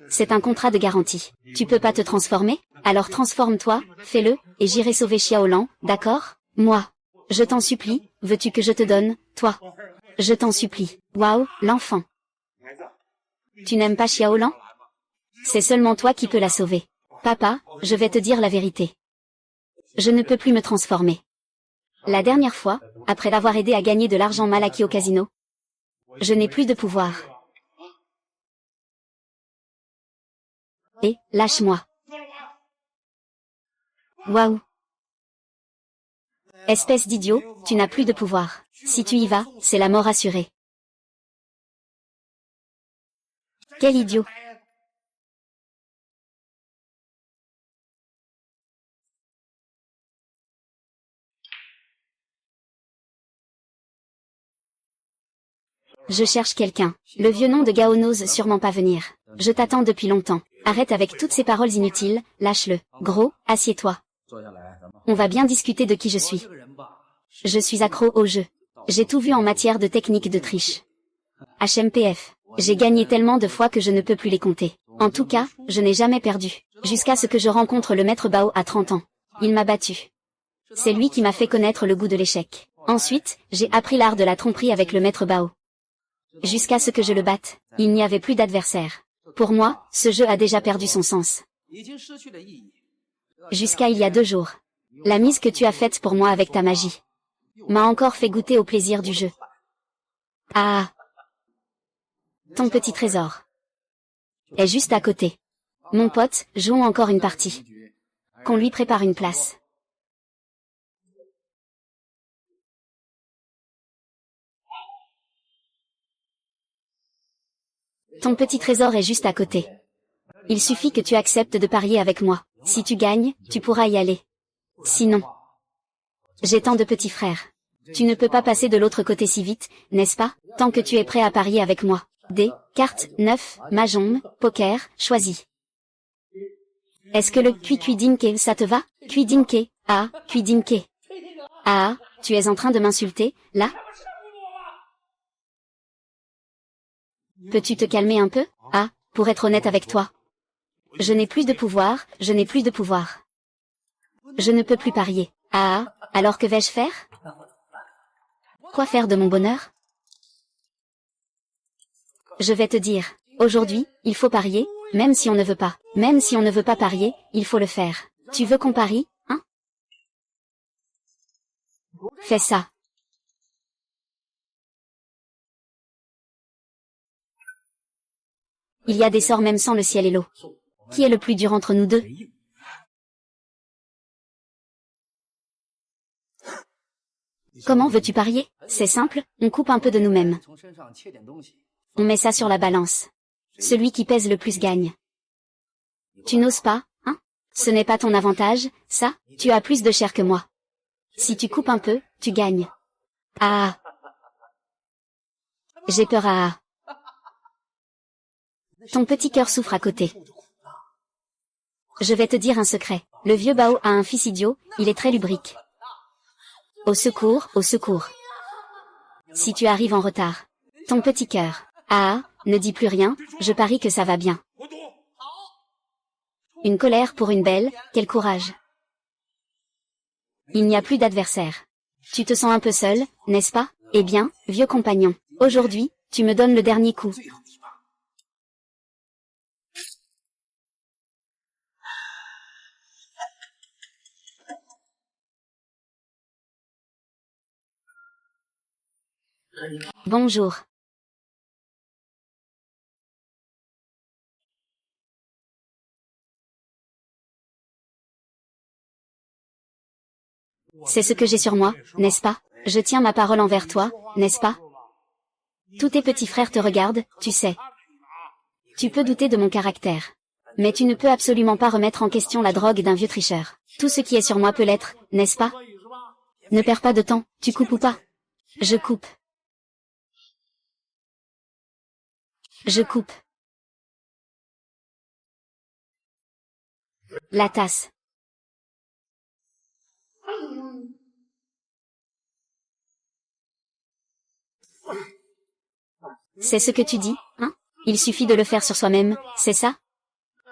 C'est un contrat de garantie. Tu peux pas te transformer? Alors transforme-toi, fais-le, et j'irai sauver Xiaolan, d'accord? Moi. Je t'en supplie, veux-tu que je te donne, toi? Je t'en supplie. Waouh, l'enfant. Tu n'aimes pas Xiaolan? C'est seulement toi qui peux la sauver. Papa, je vais te dire la vérité. Je ne peux plus me transformer. La dernière fois, après l'avoir aidé à gagner de l'argent mal acquis au casino, je n'ai plus de pouvoir. Et, lâche-moi. Waouh. Espèce d'idiot, tu n'as plus de pouvoir. Si tu y vas, c'est la mort assurée. Quel idiot. Je cherche quelqu'un. Le vieux nom de Gao n'ose sûrement pas venir. Je t'attends depuis longtemps. Arrête avec toutes ces paroles inutiles, lâche-le. Gros, assieds-toi. On va bien discuter de qui je suis. Je suis accro au jeu. J'ai tout vu en matière de technique de triche. HMPF. J'ai gagné tellement de fois que je ne peux plus les compter. En tout cas, je n'ai jamais perdu. Jusqu'à ce que je rencontre le maître Bao à 30 ans. Il m'a battu. C'est lui qui m'a fait connaître le goût de l'échec. Ensuite, j'ai appris l'art de la tromperie avec le maître Bao. Jusqu'à ce que je le batte, il n'y avait plus d'adversaire. Pour moi, ce jeu a déjà perdu son sens. Jusqu'à il y a 2 jours. La mise que tu as faite pour moi avec ta magie m'a encore fait goûter au plaisir du jeu. Ah! Ton petit trésor est juste à côté. Mon pote, jouons encore une partie. Qu'on lui prépare une place. Ton petit trésor est juste à côté. Il suffit que tu acceptes de parier avec moi. Si tu gagnes, tu pourras y aller. Sinon, j'ai tant de petits frères. Tu ne peux pas passer de l'autre côté si vite, n'est-ce pas? Tant que tu es prêt à parier avec moi. Dés, cartes, 9, mahjong, poker, choisis. Est-ce que le Cuidinke ça te va? Cuidinke, ah, Cuidinke. Ah, tu es en train de m'insulter, là? Peux-tu te calmer un peu? Ah, pour être honnête avec toi. Je n'ai plus de pouvoir, je n'ai plus de pouvoir. Je ne peux plus parier. Ah, alors que vais-je faire? Quoi faire de mon bonheur? Je vais te dire, aujourd'hui, il faut parier, même si on ne veut pas. Même si on ne veut pas parier, il faut le faire. Tu veux qu'on parie, hein? Fais ça. Il y a des sorts même sans le ciel et l'eau. Qui est le plus dur entre nous deux? Comment veux-tu parier? C'est simple, on coupe un peu de nous-mêmes. On met ça sur la balance. Celui qui pèse le plus gagne. Tu n'oses pas, hein? Ce n'est pas ton avantage, ça, tu as plus de chair que moi. Si tu coupes un peu, tu gagnes. Ah! J'ai peur à... Ton petit cœur souffre à côté. Je vais te dire un secret. Le vieux Bao a un fils idiot, il est très lubrique. Au secours, au secours. Si tu arrives en retard. Ton petit cœur. Ah, ne dis plus rien, je parie que ça va bien. Une colère pour une belle, quel courage. Il n'y a plus d'adversaire. Tu te sens un peu seul, n'est-ce pas? Eh bien, vieux compagnon, aujourd'hui, tu me donnes le dernier coup. Bonjour. C'est ce que j'ai sur moi, n'est-ce pas? Je tiens ma parole envers toi, n'est-ce pas? Tous tes petits frères te regardent, tu sais. Tu peux douter de mon caractère. Mais tu ne peux absolument pas remettre en question la drogue d'un vieux tricheur. Tout ce qui est sur moi peut l'être, n'est-ce pas? Ne perds pas de temps, tu coupes ou pas? Je coupe. Je coupe. La tasse. C'est ce que tu dis, hein? Il suffit de le faire sur soi-même, c'est ça?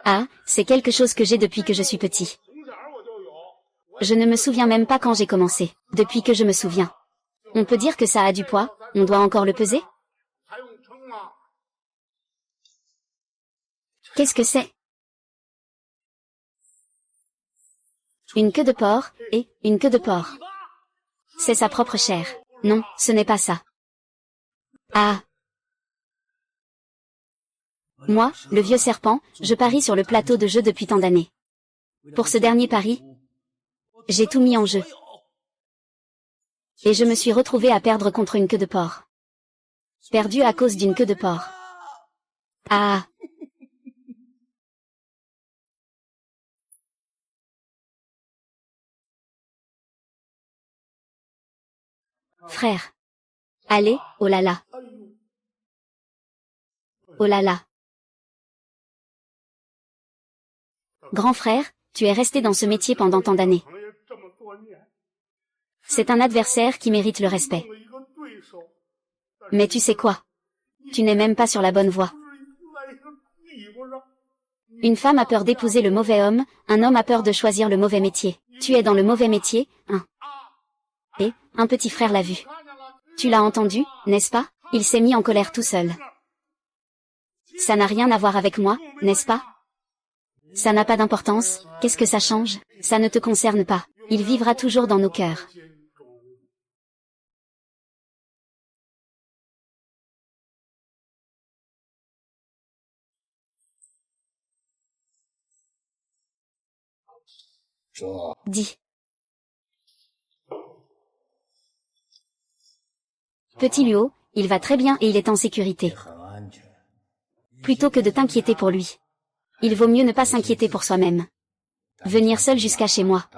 Ah, c'est quelque chose que j'ai depuis que je suis petit. Je ne me souviens même pas quand j'ai commencé, depuis que je me souviens. On peut dire que ça a du poids, on doit encore le peser? Qu'est-ce que c'est? Une queue de porc, et une queue de porc. C'est sa propre chair. Non, ce n'est pas ça. Ah. Moi, le vieux serpent, je parie sur le plateau de jeu depuis tant d'années. Pour ce dernier pari, j'ai tout mis en jeu. Et je me suis retrouvé à perdre contre une queue de porc. Perdu à cause d'une queue de porc. Ah. Frère. Allez, oh là là. Oh là là. Grand frère, tu es resté dans ce métier pendant tant d'années. C'est un adversaire qui mérite le respect. Mais tu sais quoi? Tu n'es même pas sur la bonne voie. Une femme a peur d'épouser le mauvais homme, un homme a peur de choisir le mauvais métier. Tu es dans le mauvais métier, hein? Et, un petit frère l'a vu. Tu l'as entendu, n'est-ce pas? Il s'est mis en colère tout seul. Ça n'a rien à voir avec moi, n'est-ce pas? Ça n'a pas d'importance, qu'est-ce que ça change? Ça ne te concerne pas. Il vivra toujours dans nos cœurs. Dis. Petit Luo, il va très bien et il est en sécurité. Plutôt que de t'inquiéter pour lui. Il vaut mieux ne pas s'inquiéter pour soi-même. Venir seul jusqu'à chez moi.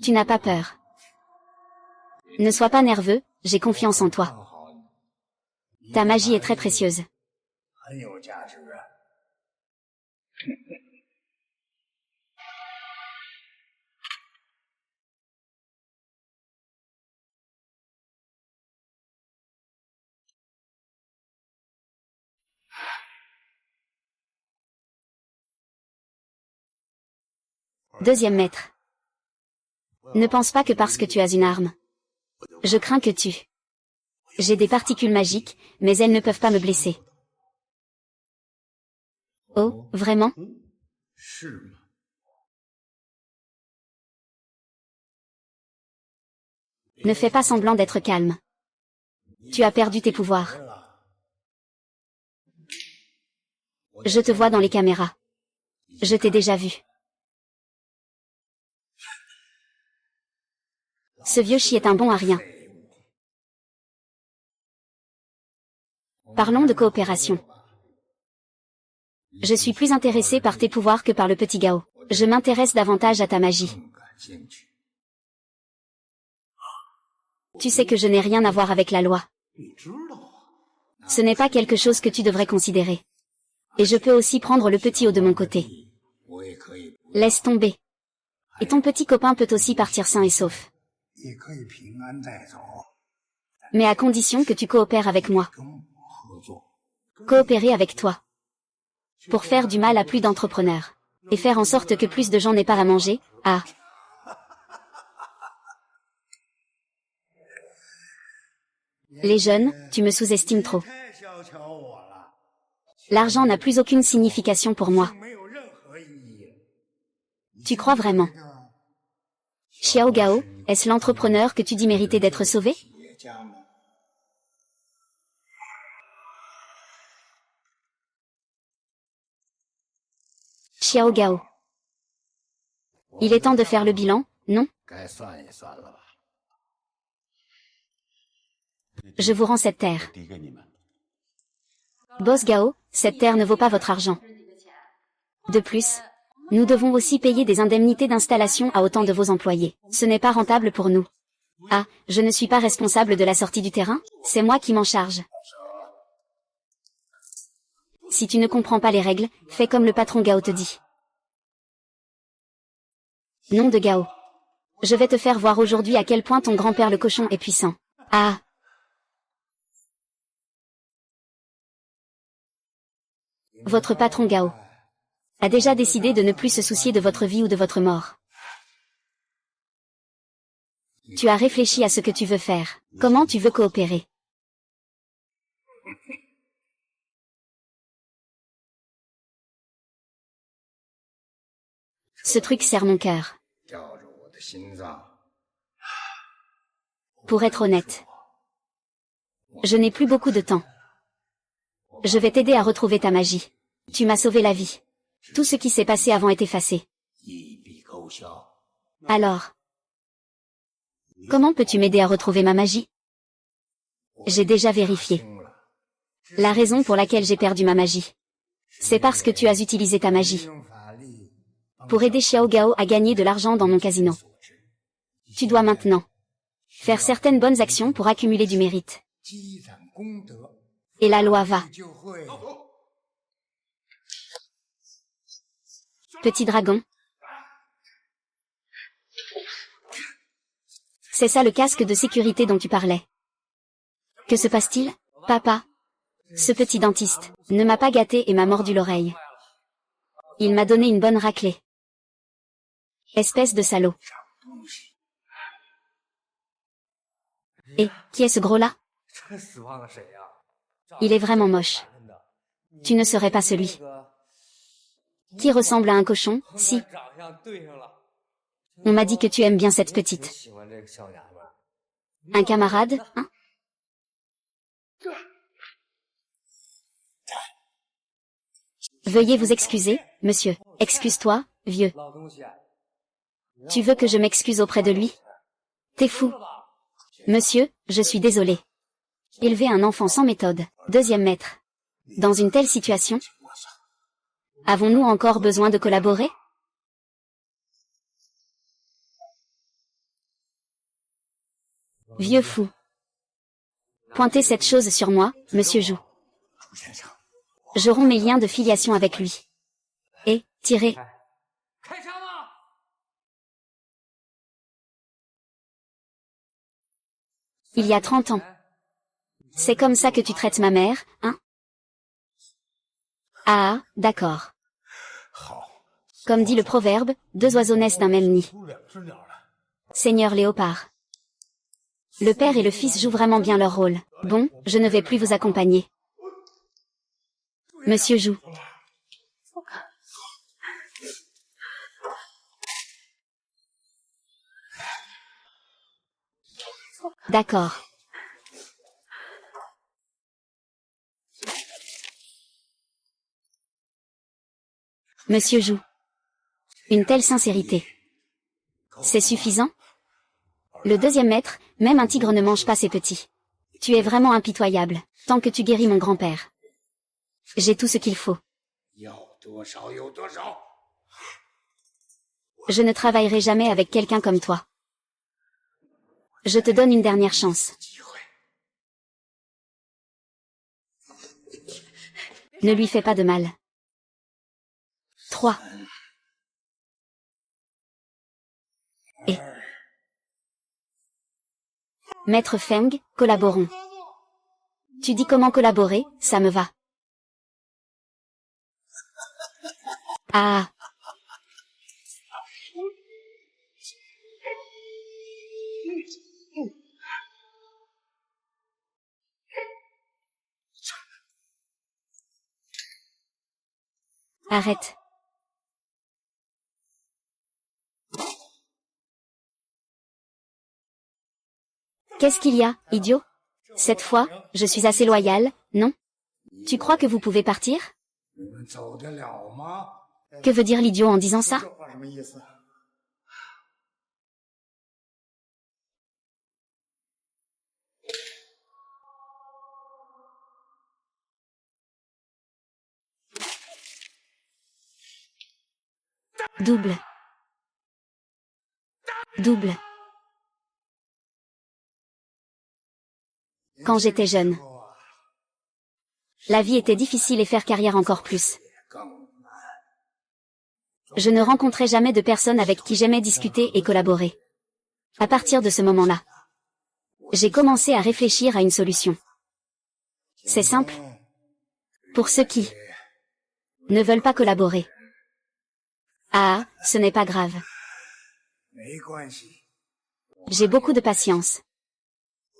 Tu n'as pas peur. Ne sois pas nerveux, j'ai confiance en toi. Ta magie est très précieuse. Deuxième maître. Ne pense pas que parce que tu as une arme. Je crains que tu... J'ai des particules magiques, mais elles ne peuvent pas me blesser. Oh, vraiment? Ne fais pas semblant d'être calme. Tu as perdu tes pouvoirs. Je te vois dans les caméras. Je t'ai déjà vu. Ce vieux chi est un bon à rien. Parlons de coopération. Je suis plus intéressé par tes pouvoirs que par le petit Gao. Je m'intéresse davantage à ta magie. Tu sais que je n'ai rien à voir avec la loi. Ce n'est pas quelque chose que tu devrais considérer. Et je peux aussi prendre le petit haut de mon côté. Laisse tomber. Et ton petit copain peut aussi partir sain et sauf. Mais à condition que tu coopères avec moi. Coopérer avec toi. Pour faire du mal à plus d'entrepreneurs. Et faire en sorte que plus de gens n'aient pas à manger, ah. Les jeunes, tu me sous-estimes trop. L'argent n'a plus aucune signification pour moi. Tu crois vraiment? Xiao Gao, est-ce l'entrepreneur que tu dis mériter d'être sauvé? Xiao Gao. Il est temps de faire le bilan, non? Je vous rends cette terre. Boss Gao, cette terre ne vaut pas votre argent. De plus, nous devons aussi payer des indemnités d'installation à autant de vos employés. Ce n'est pas rentable pour nous. Ah, je ne suis pas responsable de la sortie du terrain, c'est moi qui m'en charge. Si tu ne comprends pas les règles, fais comme le patron Gao te dit. Nom de Gao. Je vais te faire voir aujourd'hui à quel point ton grand-père le cochon est puissant. Ah. Votre patron Gao a déjà décidé de ne plus se soucier de votre vie ou de votre mort. Tu as réfléchi à ce que tu veux faire. Comment tu veux coopérer? Ce truc serre mon cœur. Pour être honnête, je n'ai plus beaucoup de temps. Je vais t'aider à retrouver ta magie. Tu m'as sauvé la vie. Tout ce qui s'est passé avant est effacé. Alors, comment peux-tu m'aider à retrouver ma magie? J'ai déjà vérifié. La raison pour laquelle j'ai perdu ma magie, c'est parce que tu as utilisé ta magie pour aider Xiao Gao à gagner de l'argent dans mon casino. Tu dois maintenant faire certaines bonnes actions pour accumuler du mérite. Et la loi va. Petit dragon. C'est ça le casque de sécurité dont tu parlais. Que se passe-t-il, papa? Ce petit dentiste ne m'a pas gâté et m'a mordu l'oreille. Il m'a donné une bonne raclée. Espèce de salaud. Et, qui est ce gros-là? Il est vraiment moche. Tu ne serais pas celui qui ressemble à un cochon, si. On m'a dit que tu aimes bien cette petite. Un camarade, hein? Veuillez vous excuser, monsieur. Excuse-toi, vieux. Tu veux que je m'excuse auprès de lui? T'es fou. Monsieur, je suis désolé. Élever un enfant sans méthode. Deuxième maître. Dans une telle situation, avons-nous encore besoin de collaborer? Vieux fou. Pointez cette chose sur moi, monsieur Jou. Je romps mes liens de filiation avec lui. Et, tirez. Il y a 30 ans. C'est comme ça que tu traites ma mère, hein? Ah, d'accord. Comme dit le proverbe, deux oiseaux naissent d'un même nid. Seigneur Léopard. Le père et le fils jouent vraiment bien leur rôle. Bon, je ne vais plus vous accompagner. Monsieur Jou. D'accord. Monsieur Jou. Une telle sincérité. C'est suffisant? Le deuxième maître, même un tigre ne mange pas ses petits. Tu es vraiment impitoyable, tant que tu guéris mon grand-père. J'ai tout ce qu'il faut. Je ne travaillerai jamais avec quelqu'un comme toi. Je te donne une dernière chance. Ne lui fais pas de mal. 3. Et Maître Feng, collaborons. Tu dis comment collaborer, ça me va. Ah. Arrête. Qu'est-ce qu'il y a, idiot? Cette fois, je suis assez loyal, non? Tu crois que vous pouvez partir? Que veut dire l'idiot en disant ça? Double. Double. Quand j'étais jeune, la vie était difficile et faire carrière encore plus. Je ne rencontrais jamais de personnes avec qui j'aimais discuter et collaborer. À partir de ce moment-là, j'ai commencé à réfléchir à une solution. C'est simple. Pour ceux qui ne veulent pas collaborer. Ah, ce n'est pas grave. J'ai beaucoup de patience.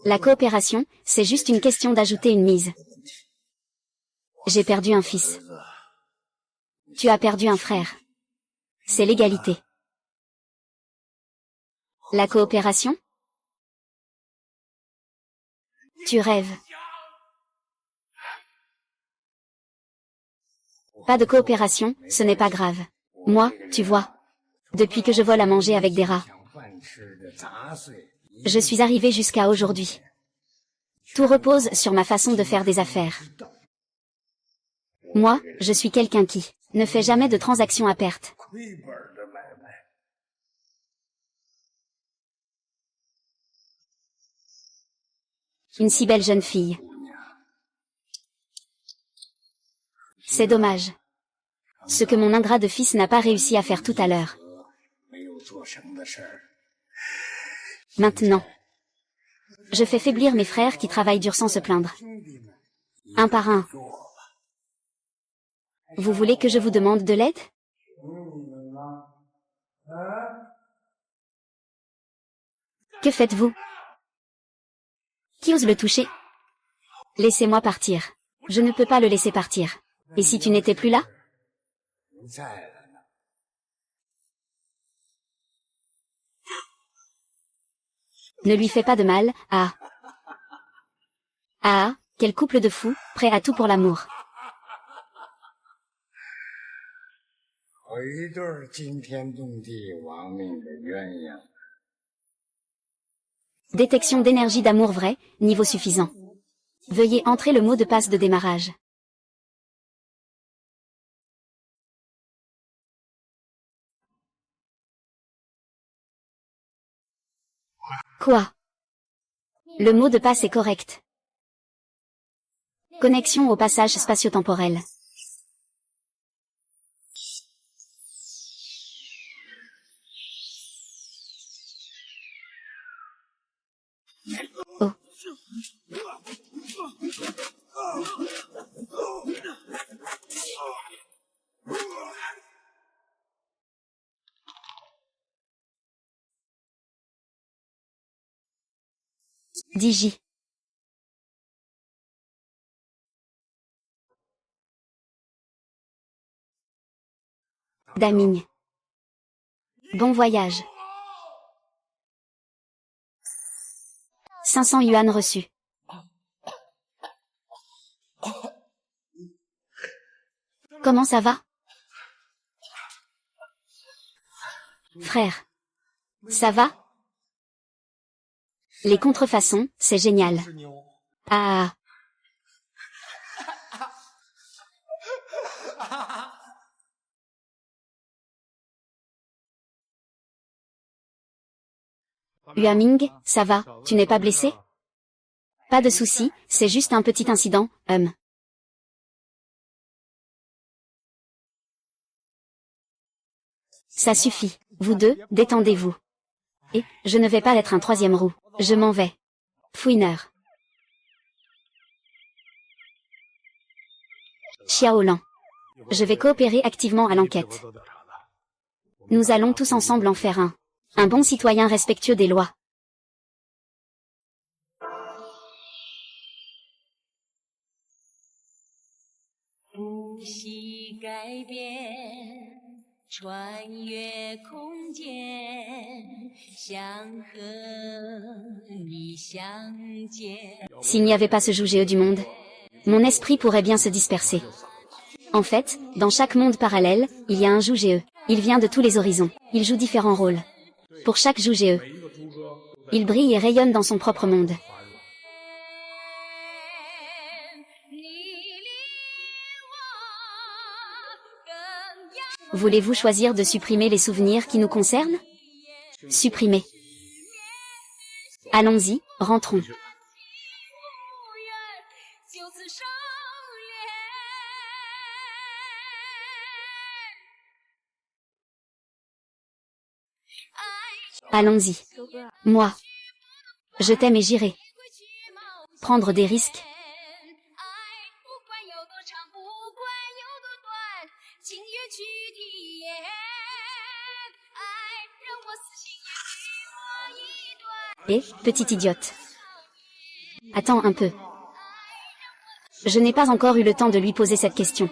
La coopération, c'est juste une question d'ajouter une mise. J'ai perdu un fils. Tu as perdu un frère. C'est l'égalité. La coopération? Tu rêves. Pas de coopération, ce n'est pas grave. Moi, tu vois, depuis que je vole à manger avec des rats, je suis arrivé jusqu'à aujourd'hui. Tout repose sur ma façon de faire des affaires. Moi, je suis quelqu'un qui ne fait jamais de transactions à perte. Une si belle jeune fille. C'est dommage. Ce que mon ingrat de fils n'a pas réussi à faire tout à l'heure. Maintenant, je fais faiblir mes frères qui travaillent dur sans se plaindre. Un par un. Vous voulez que je vous demande de l'aide? Que faites-vous? Qui ose le toucher? Laissez-moi partir. Je ne peux pas le laisser partir. Et si tu n'étais plus là? Ne lui fais pas de mal, ah. Ah, quel couple de fous, prêt à tout pour l'amour. Détection d'énergie d'amour vrai, niveau suffisant. Veuillez entrer le mot de passe de démarrage. Quoi? Le mot de passe est correct. Connexion au passage spatio-temporel. Oh. Digi. Daming. Bon voyage. 500 yuan reçus. Comment ça va? Frère. Ça va? Les contrefaçons, c'est génial. Ah. Yuaming, ça va, tu n'es pas blessé? Pas de souci, c'est juste un petit incident, Ça suffit, vous deux, détendez-vous. Et, je ne vais pas être un troisième roue, je m'en vais. Fouineur. Xiaolan. Je vais coopérer activement à l'enquête. Nous allons tous ensemble en faire un bon citoyen respectueux des lois. S'il n'y avait pas ce joujeu du monde, mon esprit pourrait bien se disperser. En fait, dans chaque monde parallèle, il y a un joujeu. Il vient de tous les horizons. Il joue différents rôles. Pour chaque joujeu, il brille et rayonne dans son propre monde. Voulez-vous choisir de supprimer les souvenirs qui nous concernent? Supprimer. Allons-y, rentrons. Allons-y. Moi, je t'aime et j'irai. Prendre des risques. Et, petite idiote. Attends un peu. Je n'ai pas encore eu le temps de lui poser cette question.